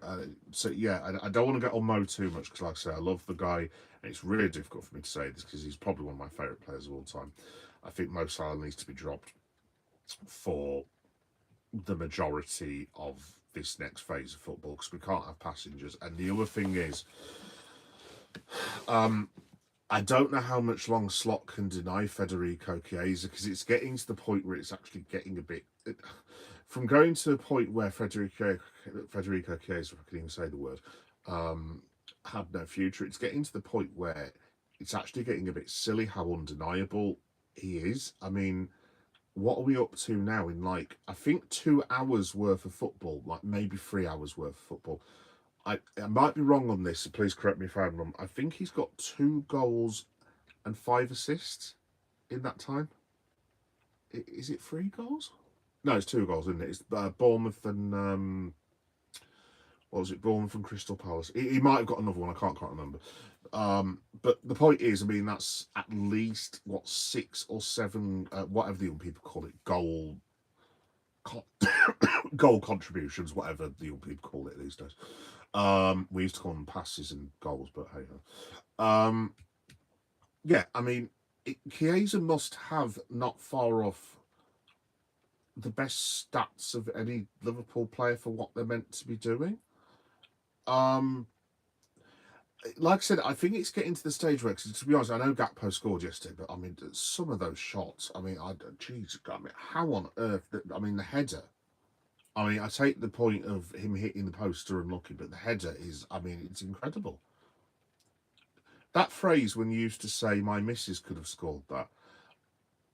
A: So yeah, I don't want to get on Mo too much, because like I say, I love the guy, and it's really difficult for me to say this because he's probably one of my favourite players of all time. I think Mo Salah needs to be dropped for the majority of this next phase of football, because we can't have passengers. And the other thing is, I don't know how much longer Slot can deny Federico Chiesa, because it's getting to the point where it's actually getting a bit, from going to the point where Federico Chiesa, if I can even say the word, had no future. It's getting to the point where it's actually getting a bit silly how undeniable he is. I mean, what are we up to now in, like, I think 2 hours worth of football, like maybe 3 hours worth of football. I might be wrong on this, so please correct me if I'm wrong. I think he's got 2 goals and 5 assists in that time. Is it 3 goals? No, it's 2 goals, isn't it? It's Bournemouth and what was it? Bournemouth and Crystal Palace. He might have got another one. I can't quite remember. But the point is, I mean, that's at least, what, 6 or 7, whatever the young people call it, goal contributions, whatever the young people call it these days. We used to call them passes and goals, but hey ho. Yeah, I mean, Chiesa must have not far off the best stats of any Liverpool player for what they're meant to be doing. Like I said, I think it's getting to the stage where, to be honest, I know Gakpo scored yesterday, but I mean, some of those shots, I mean, how on earth, I mean, the header, I mean, I take the point of him hitting the poster unlucky, but the header is, I mean, it's incredible. That phrase when you used to say, my missus could have scored that.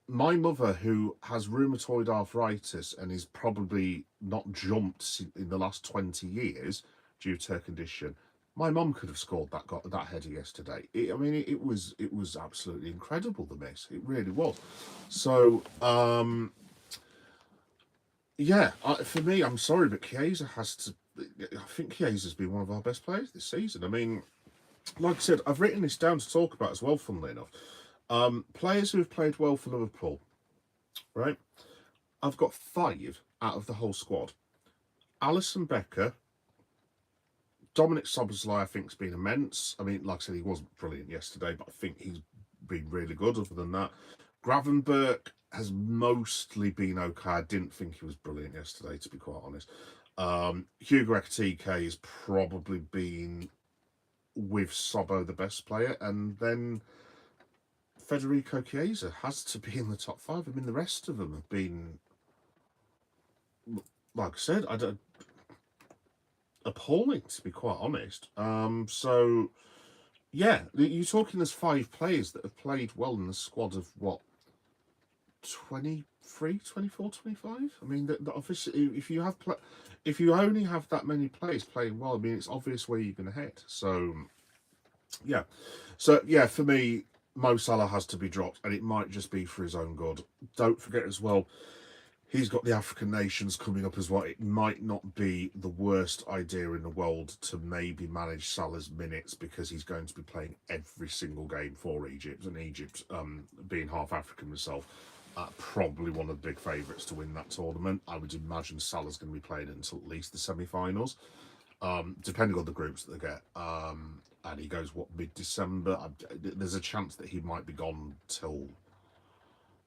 A: My mother, who has rheumatoid arthritis and is probably not jumped in the last 20 years due to her condition, my mum could have scored that header yesterday. It was absolutely incredible, the miss. It really was. So, yeah, for me, I'm sorry, but Chiesa has to. I think Chiesa's been one of our best players this season. I mean, like I said, I've written this down to talk about as well, funnily enough. Players who have played well for Liverpool, right? I've got 5 out of the whole squad. Alisson Becker, Dominic Szoboszlai, I think, has been immense. I mean, like I said, he wasn't brilliant yesterday, but I think he's been really good other than that. Gravenberch has mostly been okay. I didn't think he was brilliant yesterday, to be quite honest. Hugo Ekitike has probably been, with Sobbo, the best player, and then Federico Chiesa has to be in the top 5. I mean, the rest of them have been, like I said, appalling, to be quite honest. So, yeah, you're talking there's 5 players that have played well in the squad of, what, 23, 24, 25? I mean, that obviously, if you only have that many players playing well, I mean, it's obvious where you're going to head. So, yeah. So, yeah, for me, Mo Salah has to be dropped, and it might just be for his own good. Don't forget as well, he's got the African nations coming up as well. It might not be the worst idea in the world to maybe manage Salah's minutes, because he's going to be playing every single game for Egypt, and Egypt, being half African myself, probably one of the big favourites to win that tournament. I would imagine Salah's going to be playing until at least the semi-finals, depending on the groups that they get. And he goes, what, mid-December? There's a chance that he might be gone till,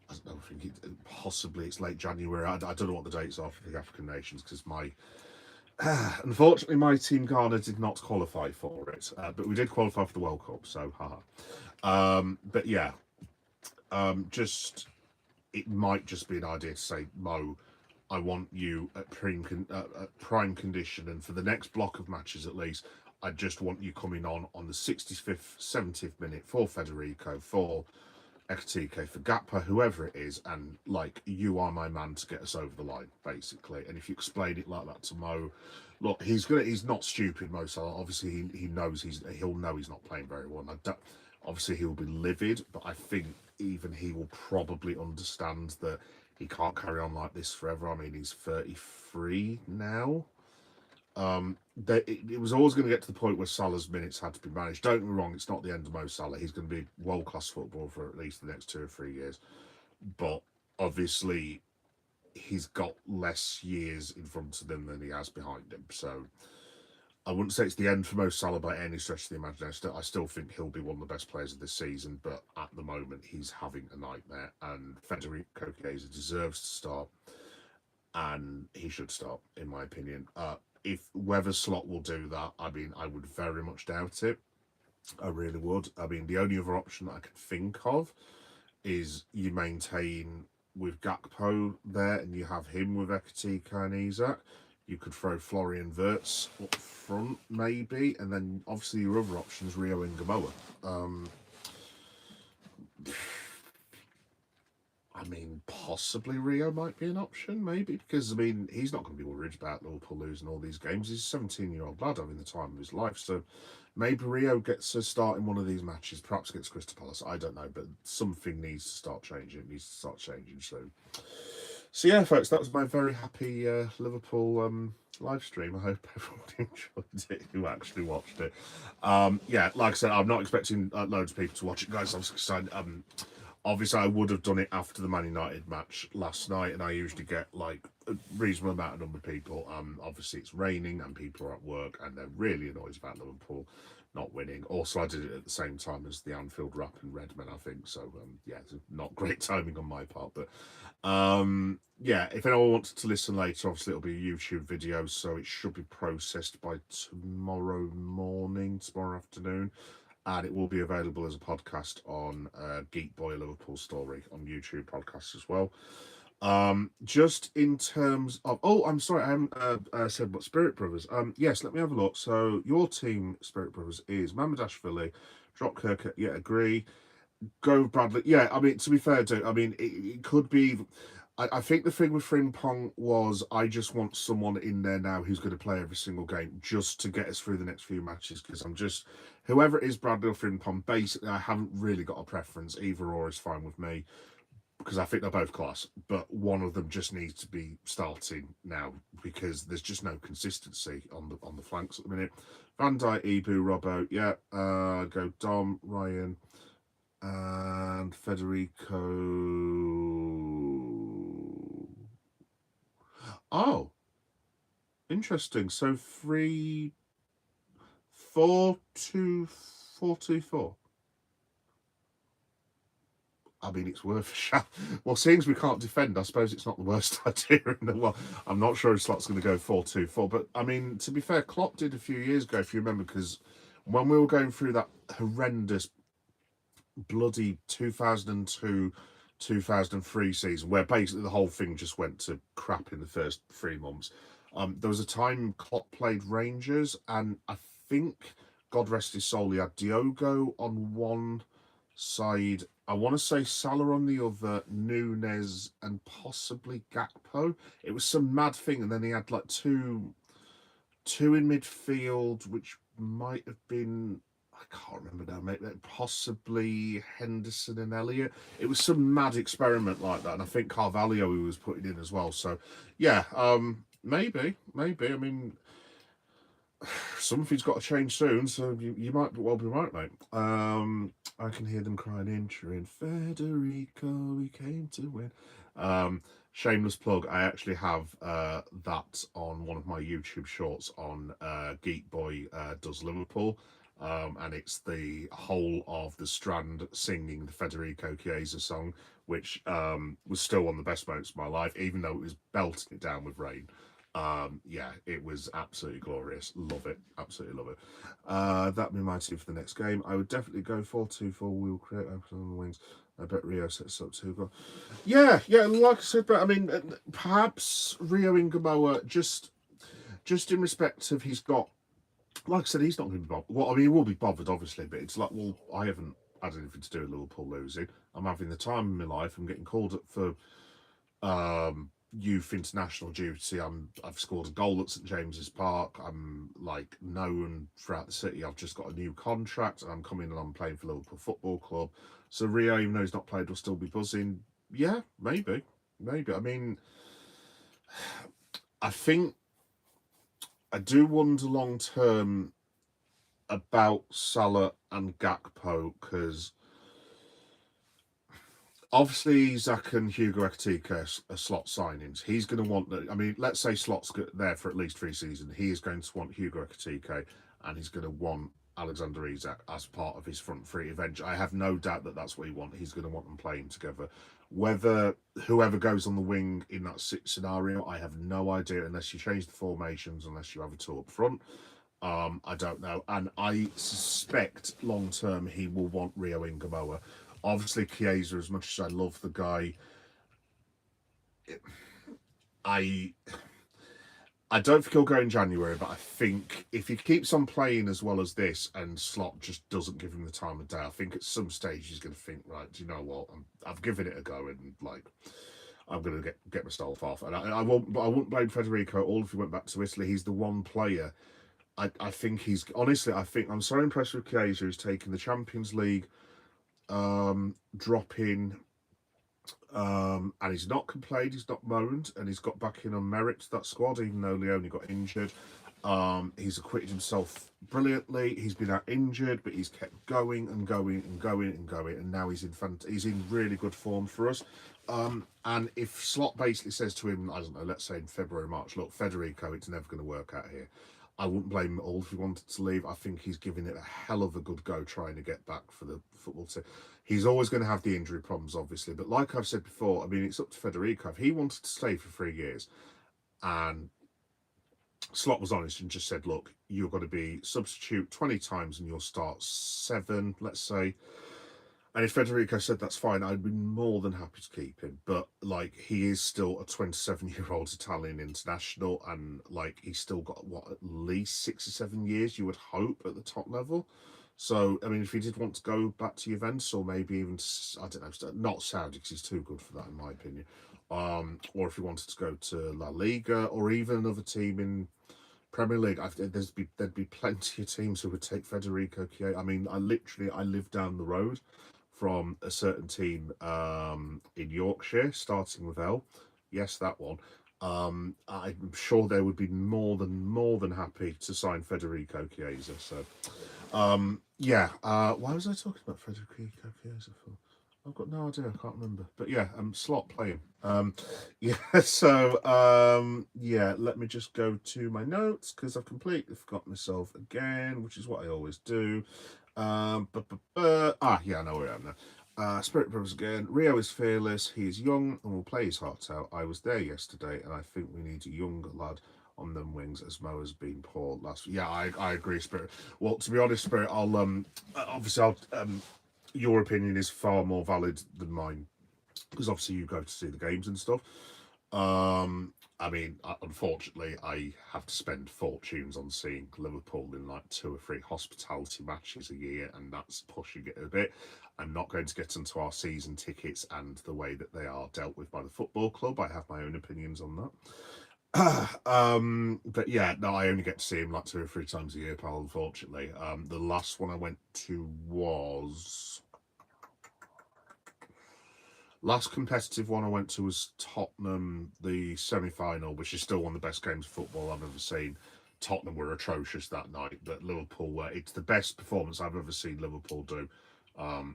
A: I don't think possibly it's late January. I don't know what the dates are for the African nations, because unfortunately my team Ghana did not qualify for it, but we did qualify for the World Cup, so haha. But yeah, it might just be an idea to say, Mo, I want you at prime condition, and for the next block of matches at least, I just want you coming on the 65th, 70th minute for Federico, for Ekitike, for Gakpo, whoever it is, and like, you are my man to get us over the line, basically. And if you explain it like that to Mo, look, he's not stupid, Mo Salah. Obviously, he knows he'll know he's not playing very well. Obviously, he'll be livid, but I think even he will probably understand that he can't carry on like this forever. I mean, he's 33 now. It was always going to get to the point where Salah's minutes had to be managed. Don't get me wrong, it's not the end of Mo Salah. He's going to be world-class football for at least the next 2 or 3 years. But obviously, he's got less years in front of him than he has behind him. So I wouldn't say it's the end for Mo Salah by any stretch of the imagination. I still think he'll be one of the best players of this season, but at the moment, he's having a nightmare. And Federico Chiesa deserves to start, and he should start, in my opinion. If whether Slot will do that, I mean, I would very much doubt it. I really would. I mean, the only other option that I can think of is you maintain with Gakpo there, and you have him with Ekitike and Isak. You could throw Florian Wirtz up front, maybe, and then obviously your other option is Rio Ngamoa. I mean, possibly Rio might be an option, maybe, because, I mean, he's not going to be worried about Liverpool losing all these games. He's a 17-year-old lad having the time of his life, so maybe Rio gets a start in one of these matches, perhaps against Crystal Palace. I don't know, but something needs to start changing. It needs to start changing soon. So, yeah, folks, that was my very happy Liverpool live stream. I hope everyone enjoyed it who actually watched it. Yeah, like I said, I'm not expecting loads of people to watch it, guys. Obviously, I would have done it after the Man United match last night, and I usually get like a reasonable number of people. Obviously, it's raining and people are at work and they're really annoyed about Liverpool. not winning. Also, I did it at the same time as the Anfield Wrap in Redmen, I think. So, yeah, it's not great timing on my part. But, yeah, if anyone wants to listen later, obviously it'll be a YouTube video. So it should be processed by tomorrow morning, tomorrow afternoon. And it will be available as a podcast on Geek Boy Liverpool Story on YouTube podcast as well. Just in terms of, oh, I'm sorry, I haven't said about Spirit Brothers. Yes, let me have a look. So your team, Spirit Brothers, is Mamadashvili, Drop Kirk, yeah, agree. Go Bradley. Yeah, I mean, to be fair, dude, I mean, it could be. I think the thing with Frimpong was I just want someone in there now who's going to play every single game just to get us through the next few matches, because I'm just, whoever it is, Bradley or Frimpong, basically, I haven't really got a preference. Either or is fine with me, because I think they're both class, but one of them just needs to be starting now because there's just no consistency on the flanks at the minute. Van Dijk, Ibu, Robbo, yeah, go Dom, Ryan, and Federico. Oh, interesting. So 3-4-2-4-2-4. I mean, it's worth a shot. Well, seeing as we can't defend, I suppose it's not the worst idea in the world. I'm not sure if Slot's going to go 4-2-4, but I mean, to be fair, Klopp did a few years ago, if you remember, because when we were going through that horrendous, bloody 2002, 2003 season, where basically the whole thing just went to crap in the first 3 months, there was a time Klopp played Rangers, and I think, God rest his soul, he had Diogo on one side, I want to say Salah on the other, Nunes and possibly Gakpo. It was some mad thing, and then he had like two in midfield, which might have been, I can't remember now, mate. Possibly Henderson and Elliott. It was some mad experiment like that, and I think Carvalho he was putting in as well. So, yeah, maybe. I mean, something's got to change soon, so you might well be right, mate. I can hear them crying entering. Federico, we came to win. Shameless plug, I actually have that on one of my YouTube shorts on Geek Boy Does Liverpool. And it's the whole of the Strand singing the Federico Chiesa song, which was still one of the best moments of my life, even though it was belting it down with rain. Yeah, it was absolutely glorious. Love it. Absolutely love it. That'd be my team for the next game. I would definitely go 4-2-4. We'll create open on the wings. I bet Rio sets up 2 goals. Yeah, like I said, but I mean, perhaps Rio Ingamoa, just in respect of he's got, like I said, he's not going to be bothered. Well, I mean, he will be bothered, obviously, but it's like, well, I haven't had anything to do with Liverpool losing. I'm having the time of my life. I'm getting called up for youth international duty. I've scored a goal at St James's Park. I'm like known throughout the city. I've just got a new contract, and I'm coming and I'm playing for Liverpool Football Club. So Rio, even though he's not played, will still be buzzing. Yeah, maybe. I mean, I think I do wonder long term about Salah and Gakpo, because obviously Zach and Hugo Ekitike are Slot signings. He's going to want that. I mean, let's say Slot's there for at least 3 seasons. He is going to want Hugo Ekitike, and he's going to want Alexander Isak as part of his front three eventually. I have no doubt that that's what he wants. He's going to want them playing together. Whether whoever goes on the wing in that scenario, I have no idea, unless you change the formations, unless you have a 2 up front. I don't know. And I suspect long term he will want Rio Ingamoa. Obviously, Chiesa, as much as I love the guy, I don't think he'll go in January, but I think if he keeps on playing as well as this and Slot just doesn't give him the time of day, I think at some stage he's going to think, right, do you know what? I've given it a go, and like, I'm going to get myself off. And I won't blame Federico at all if he went back to Italy. He's the one player. I think he's, honestly, I'm so impressed with Chiesa, who's taken the Champions League dropping, and he's not complained, he's not moaned, and he's got back in on merit to that squad, even though Leone got injured. He's acquitted himself brilliantly. He's been out injured, but he's kept going, and now he's in really good form for us. And if Slot basically says to him, I don't know, let's say in February, March, look, Federico, it's never going to work out here. I wouldn't blame him at all if he wanted to leave. I think he's giving it a hell of a good go trying to get back for the football team. He's always going to have the injury problems, obviously, but like I've said before, I mean, it's up to Federico. If he wanted to stay for 3 years and Slot was honest and just said, look, you're going to be substitute 20 times and you'll start 7, let's say. And if Federico said that's fine, I'd be more than happy to keep him. But like, he is still a 27-year-old Italian international, and like, he's still got what, at least 6 or 7 years, you would hope, at the top level. So I mean, if he did want to go back to Juventus, or maybe even, I don't know, not Saudi, because he's too good for that in my opinion. Or if he wanted to go to La Liga, or even another team in Premier League, there'd be plenty of teams who would take Federico Chiesa. I mean, I live down the road from a certain team in Yorkshire, starting with L. Yes, that one. I'm sure they would be more than happy to sign Federico Chiesa. So, yeah. Why was I talking about Federico Chiesa for? I've got no idea. I can't remember. But yeah, Slot playing. Yeah. So, yeah. Let me just go to my notes because I've completely forgot myself again, which is what I always do. Yeah, I know where I am now. Spirit Brothers again. Rio is fearless. He is young and will play his heart out. I was there yesterday, and I think we need a young lad on them wings, as Mo has been poor last. Yeah, I agree, Spirit. Well, to be honest, Spirit, I'll your opinion is far more valid than mine because obviously you go to see the games and stuff. I mean, unfortunately, I have to spend fortunes on seeing Liverpool in like 2 or 3 hospitality matches a year, and that's pushing it a bit. I'm not going to get into our season tickets and the way that they are dealt with by the football club. I have my own opinions on that. But yeah, no, I only get to see him like 2 or 3 times a year, pal, unfortunately. The last one I went to was... Last competitive one I went to was Tottenham, the semi-final, which is still one of the best games of football I've ever seen. Tottenham were atrocious that night, but Liverpool were... It's the best performance I've ever seen Liverpool do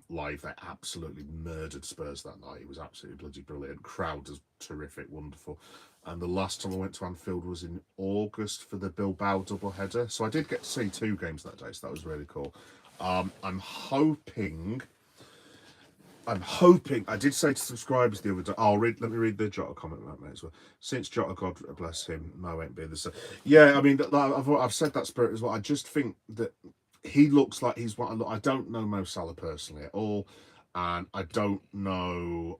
A: live. They absolutely murdered Spurs that night. It was absolutely bloody brilliant. Crowd was terrific, wonderful. And the last time I went to Anfield was in August for the Bilbao doubleheader. So I did get to see 2 games that day, so that was really cool. I'm hoping... I did say to subscribers the other day, let me read the Jota comment about mate as well. Since Jota, God bless him, Mo ain't been the same. Yeah, I mean, I've said that, Spirit, as well. I just think that he looks like he's what I don't know Mo Salah personally at all, and I don't know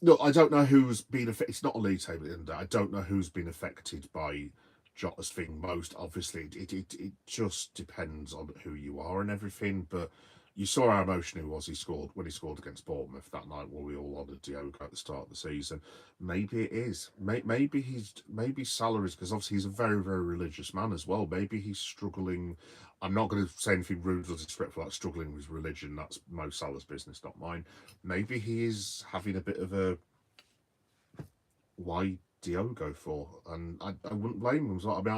A: look, I don't know who's been affected. It's not a league table, isn't it? I don't know who's been affected by Jota's thing most. Obviously, it just depends on who you are and everything. But you saw how emotional he was. He scored when he scored against Bournemouth that night, where we all honoured Diogo at the start of the season. Maybe it is. Maybe Salah is, because obviously he's a very, very religious man as well. Maybe he's struggling. I'm not going to say anything rude or disrespectful like struggling with religion. That's Mo Salah's business, not mine. Maybe he is having a bit of a why Diogo for, and I wouldn't blame him. I mean,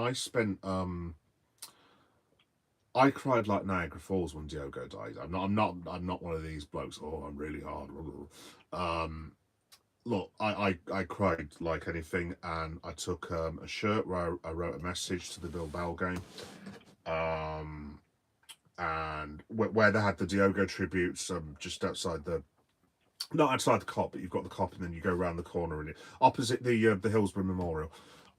A: I cried like Niagara Falls when Diogo died. I'm not one of these blokes. Oh, I'm really hard. Look, I cried like anything, and I took a shirt where I wrote a message to the Bilbao game, and where they had the Diogo tributes just outside the. Not outside the Cop, but you've got the Cop, and then you go around the corner, and opposite the Hillsborough Memorial.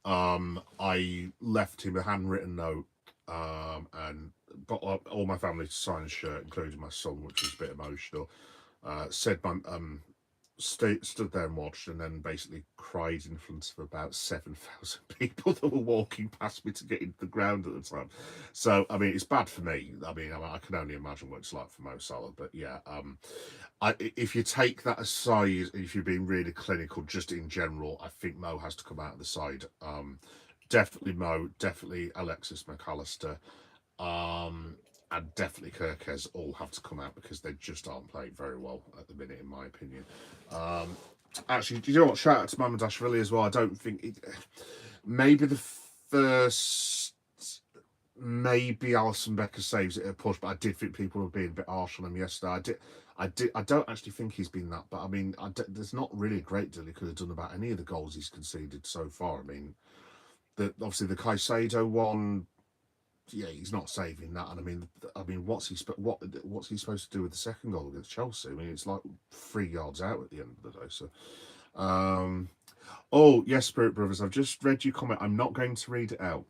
A: I left him a handwritten note, and got all my family to sign a shirt, including my son, which was a bit emotional. Said my stood there and watched, and then basically cried in front of about 7,000 people that were walking past me to get into the ground at the time. So I mean, it's bad for me. I mean, I can only imagine what it's like for Mo Salah. But yeah, if you take that aside, if you're being really clinical, just in general, I think Mo has to come out of the side. Definitely Mo, definitely Alexis McAllister, and definitely Kirkes all have to come out because they just aren't playing very well at the minute, in my opinion. Actually, do you know what? Shout out to Mamardashvili as well. I don't think maybe the first, maybe Alison Becker saves it at a push, but I did think people were being a bit harsh on him yesterday. I don't actually think he's been that, but I mean, there's not really a great deal he could have done about any of the goals he's conceded so far. I mean, obviously the Caicedo one, yeah, he's not saving that. And I mean, what's he supposed to do with the second goal against Chelsea? I mean, it's like 3 yards out at the end of the day. So, oh yes, Spirit Brothers, I've just read your comment. I'm not going to read it out.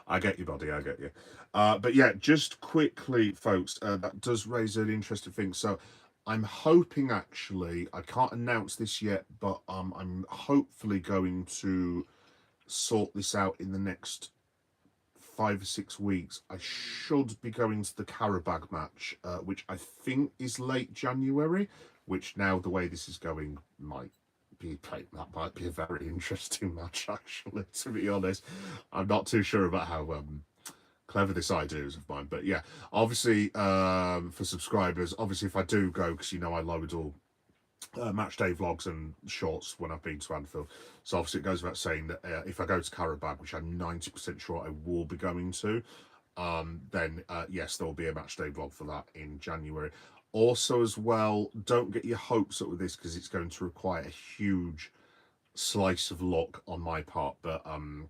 A: I get you, buddy. I get you. But yeah, just quickly, folks, that does raise an interesting thing. So I'm hoping, actually, I can't announce this yet, but I'm hopefully going to sort this out in the next 5 or 6 weeks. I should be going to the Karabag match, which I think is late January, which now the way this is going might be that might be a very interesting match, actually, to be honest. I'm not too sure about how clever this idea is of mine, but yeah, obviously for subscribers, obviously if I do go, because I load all match day vlogs and shorts when I've been to Anfield, so obviously it goes without saying that if I go to Karabag, which I'm 90% sure I will be going to, then yes, there will be a match day vlog for that in January. Also, as well, don't get your hopes up with this, because it's going to require a huge slice of luck on my part, but I'm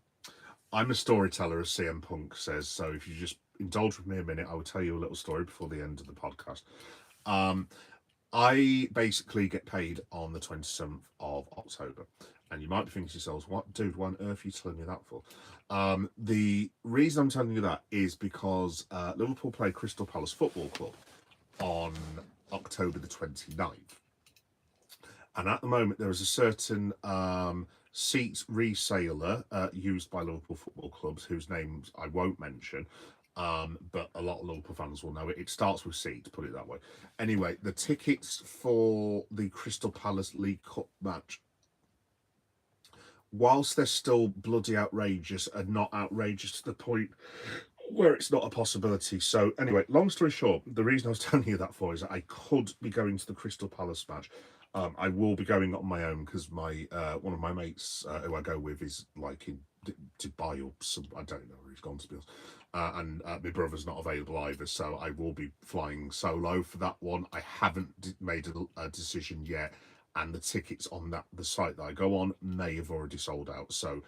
A: a storyteller, as CM Punk says, so if you just indulge with me a minute, I will tell you a little story before the end of the podcast. I basically get paid on the 27th of October. And you might be thinking to yourselves, what, dude, why on earth are you telling me that for? The reason I'm telling you that is because Liverpool play Crystal Palace Football Club on October the 29th. And at the moment, there is a certain seat reseller used by Liverpool football clubs, whose names I won't mention, but a lot of Liverpool fans will know it. It starts with C, to put it that way. Anyway, the tickets for the Crystal Palace League Cup match, whilst they're still bloody outrageous, are not outrageous to the point where it's not a possibility. So anyway, long story short, the reason I was telling you that for is that I could be going to the Crystal Palace match. I will be going on my own, because my one of my mates who I go with is like in Dubai or some, I don't know where he's gone, to be honest. And my brother's not available either, so I will be flying solo for that one. I haven't made a decision yet, and the tickets on the site that I go on may have already sold out. So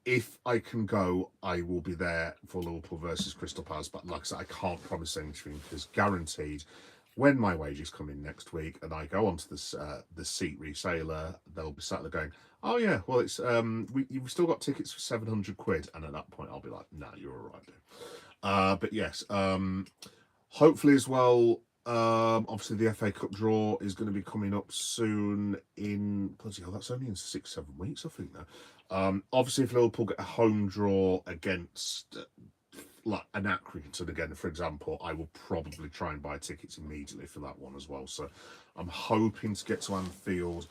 A: if I can go, I will be there for Liverpool versus Crystal Palace. But like I said, I can't promise anything, because guaranteed, when my wages come in next week and I go onto the seat reseller, they'll be sat there going, "Oh yeah, well it's you've still got tickets for 700 quid," and at that point I'll be like, "Nah, you're all right, dude." But yes, hopefully as well. Obviously the FA Cup draw is going to be coming up soon. In bloody hell, that's only in 6-7 weeks, I think. Now, obviously if Liverpool get a home draw against like an Accrington again, for example, I will probably try and buy tickets immediately for that one as well. So I'm hoping to get to Anfield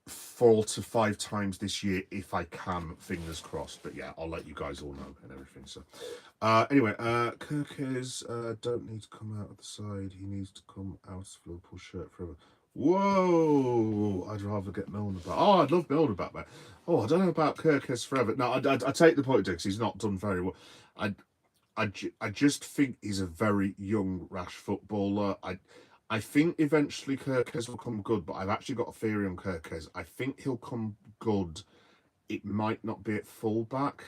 A: 4 to 5 times this year if I can, fingers crossed. But yeah, I'll let you guys all know and everything. So anyway, Kirkes don't need to come out of the side, he needs to come out of Liverpool shirt forever. Whoa, I'd rather get Milner back. Oh, I'd love Milner back, man. Oh, I don't know about Kirkes forever. No, I take the point, because he's not done very well. I just think he's a very young, rash footballer. I think eventually Kirkes will come good, but I've actually got a theory on Kirkes. I think he'll come good. It might not be at fullback,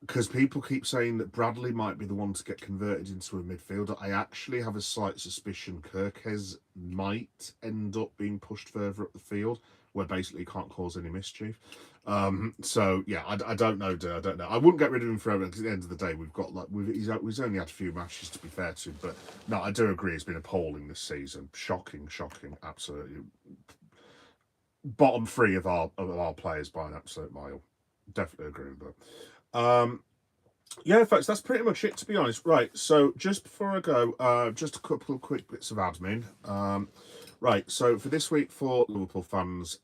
A: because people keep saying that Bradley might be the one to get converted into a midfielder. I actually have a slight suspicion Kirkes might end up being pushed further up the field, where basically he can't cause any mischief. So yeah, I don't know, I don't know. I wouldn't get rid of him forever, because at the end of the day, we've got he's only had a few matches, to be fair to, but no, I do agree it's been appalling this season. Shocking, absolutely. Bottom 3 of our players by an absolute mile. Definitely agree with that. Yeah, folks, that's pretty much it, to be honest. Right, so just before I go, just a couple of quick bits of admin. Right, so for this week for Liverpool fans,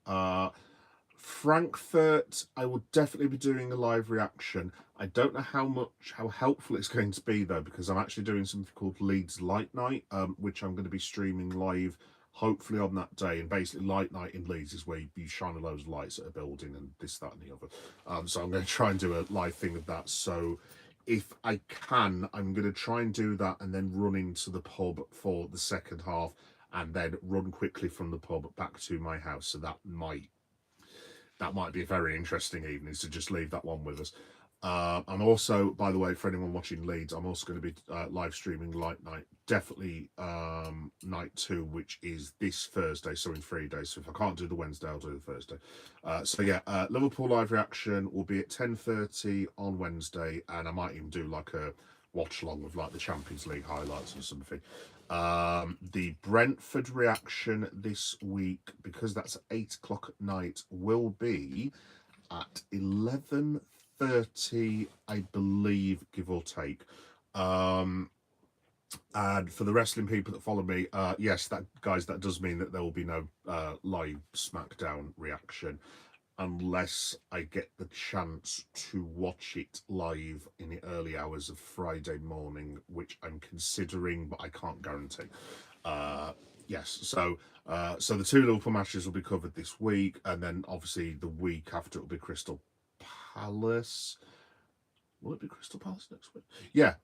A: Frankfurt, I will definitely be doing a live reaction. I don't know how helpful it's going to be, though, because I'm actually doing something called Leeds Light Night, which I'm going to be streaming live, hopefully on that day. And basically, Light Night in Leeds is where you shine a load of lights at a building and this, that, and the other. So I'm going to try and do a live thing of that. So if I can, I'm going to try and do that and then run into the pub for the second half and then run quickly from the pub back to my house. So that might be a very interesting evening, so just leave that one with us. I'm also, by the way, for anyone watching Leeds, I'm also going to be live streaming Light Night, definitely night 2, which is this Thursday, so in 3 days. So if I can't do the Wednesday, I'll do the Thursday. So yeah, Liverpool live reaction will be at 10:30 on Wednesday, and I might even do like a watch along with like the Champions League highlights or something. The Brentford reaction this week, because that's at 8 o'clock at night, will be at 11:30, I believe, give or take. And for the wrestling people that follow me, yes, that does mean that there will be no live SmackDown reaction unless I get the chance to watch it live in the early hours of Friday morning, which I'm considering, but I can't guarantee. Yes, so the 2 Liverpool matches will be covered this week, and then obviously the week after it will be Crystal Palace. Will it be Crystal Palace next week? Yeah.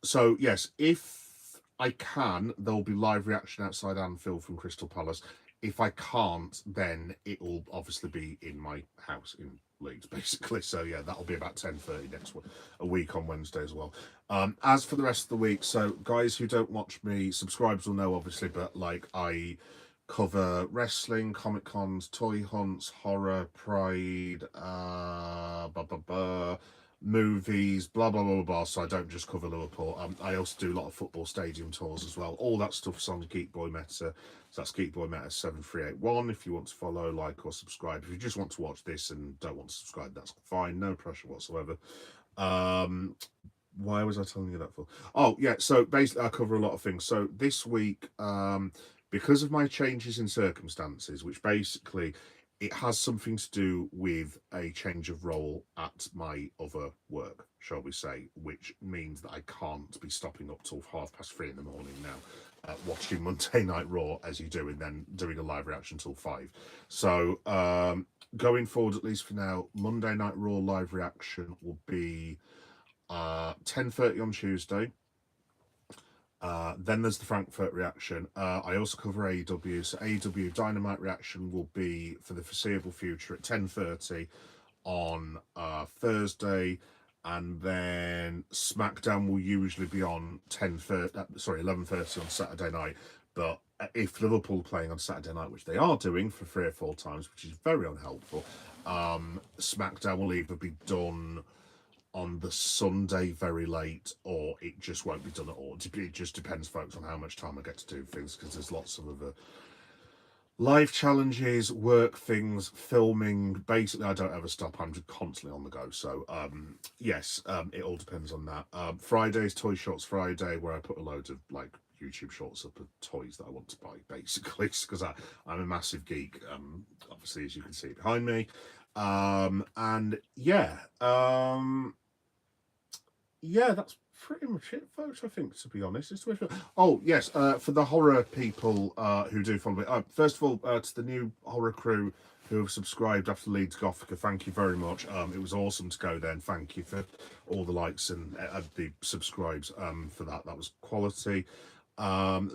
A: So yes, if I can, there'll be live reaction outside Anfield from Crystal Palace. If I can't, then it will obviously be in my house in Leeds, basically. So yeah, that'll be about 10:30 next week, a week on Wednesday as well. As for the rest of the week, so guys who don't watch me, subscribers will know obviously, but like I cover wrestling, Comic Cons, toy hunts, horror, pride, movies, blah blah blah blah. So I don't just cover Liverpool. I also do a lot of football stadium tours as well. All that stuff's on Geek Boy Meta. So that's Geek Boy Meta 7381. If you want to follow, like, or subscribe. If you just want to watch this and don't want to subscribe, that's fine. No pressure whatsoever. Why was I telling you that for? Oh yeah. So basically, I cover a lot of things. So this week, because of my changes in circumstances, which basically it has something to do with a change of role at my other work, shall we say, which means that I can't be stopping up till 3:30 in the morning now, watching Monday Night Raw as you do, and then doing a live reaction till 5. So going forward, at least for now, Monday Night Raw live reaction will be 10:30 on Tuesday. Then there's the Frankfurt reaction. I also cover AEW, so AEW Dynamite reaction will be for the foreseeable future at 10:30 on Thursday, and then SmackDown will usually be on 11:30 on Saturday night. But if Liverpool are playing on Saturday night, which they are doing for 3 or 4 times, which is very unhelpful, SmackDown will either be done on the Sunday very late, or it just won't be done at all. It just depends, folks, on how much time I get to do things, because there's lots of other live challenges, work things, filming. Basically, I don't ever stop. I'm just constantly on the go. So yes, it all depends on that. Friday's Toy Shots Friday, where I put a load of like YouTube shorts up of toys that I want to buy, basically, because I'm a massive geek, obviously, as you can see behind me. And yeah, yeah, that's pretty much it, folks, I think, to be honest. Oh, yes, for the horror people who do follow me, first of all, to the new horror crew who have subscribed after Leeds Gothica, thank you very much. It was awesome to go there, and thank you for all the likes and the subscribes for that. That was quality.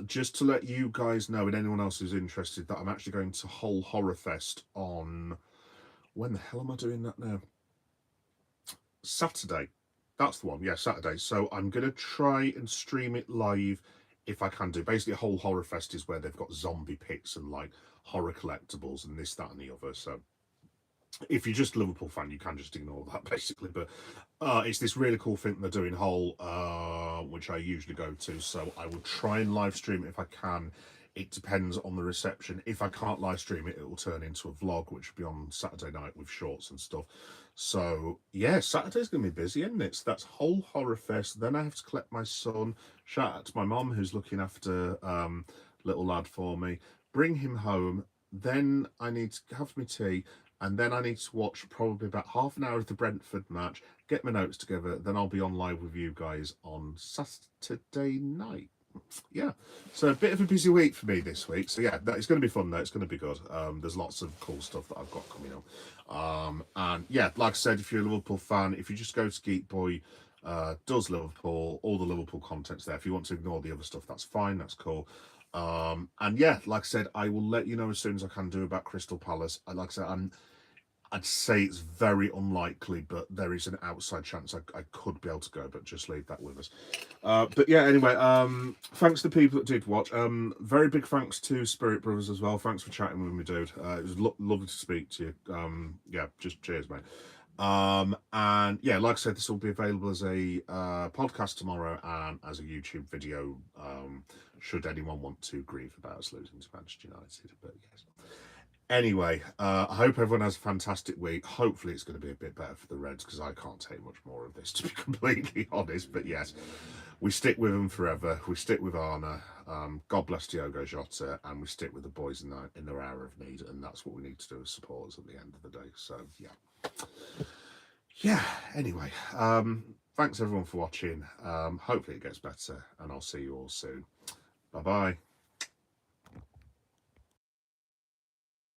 A: Just to let you guys know, and anyone else who's interested, that I'm actually going to Hull Horror Fest on... When the hell am I doing that now? Saturday. That's the one. Yeah, Saturday. So I'm going to try and stream it live if I can do. Basically, a whole horror fest is where they've got zombie pits and like horror collectibles and this, that, and the other. So if you're just a Liverpool fan, you can just ignore that, basically. But it's this really cool thing they're doing Hull, which I usually go to. So I will try and live stream it if I can. It depends on the reception. If I can't live stream it, it will turn into a vlog, which will be on Saturday night with shorts and stuff. So, yeah, Saturday's going to be busy, isn't it? So that's Hull Horror Fest. Then I have to collect my son. Shout out to my mum, who's looking after little lad for me. Bring him home. Then I need to have my tea. And then I need to watch probably about half an hour of the Brentford match, get my notes together. Then I'll be on live with you guys on Saturday night. Yeah, so a bit of a busy week for me this week. So yeah, it's going to be fun though. It's going to be good. There's lots of cool stuff that I've got coming up. And yeah, like I said, if you're a Liverpool fan, if you just go to Geek Boy does Liverpool, all the Liverpool content's there. If you want to ignore the other stuff, that's fine, that's cool. And yeah, like I said, I will let you know as soon as I can do about Crystal Palace. Like I said, I'd say it's very unlikely, but there is an outside chance I could be able to go, but just leave that with us. But yeah, anyway, thanks to the people that did watch. Very big thanks to Spirit Brothers as well. Thanks for chatting with me, dude. It was lovely to speak to you. Yeah, just cheers, mate. And yeah, like I said, this will be available as a podcast tomorrow and as a YouTube video, should anyone want to grieve about us losing to Manchester United. But yes. Anyway, I hope everyone has a fantastic week. Hopefully it's going to be a bit better for the Reds, because I can't take much more of this, to be completely honest. But yes, we stick with them forever. We stick with Arna. God bless Diogo Jota, and we stick with the boys in their hour of need, and that's what we need to do as supporters at the end of the day. So yeah. Anyway, thanks everyone for watching. Hopefully it gets better, and I'll see you all soon. Bye bye.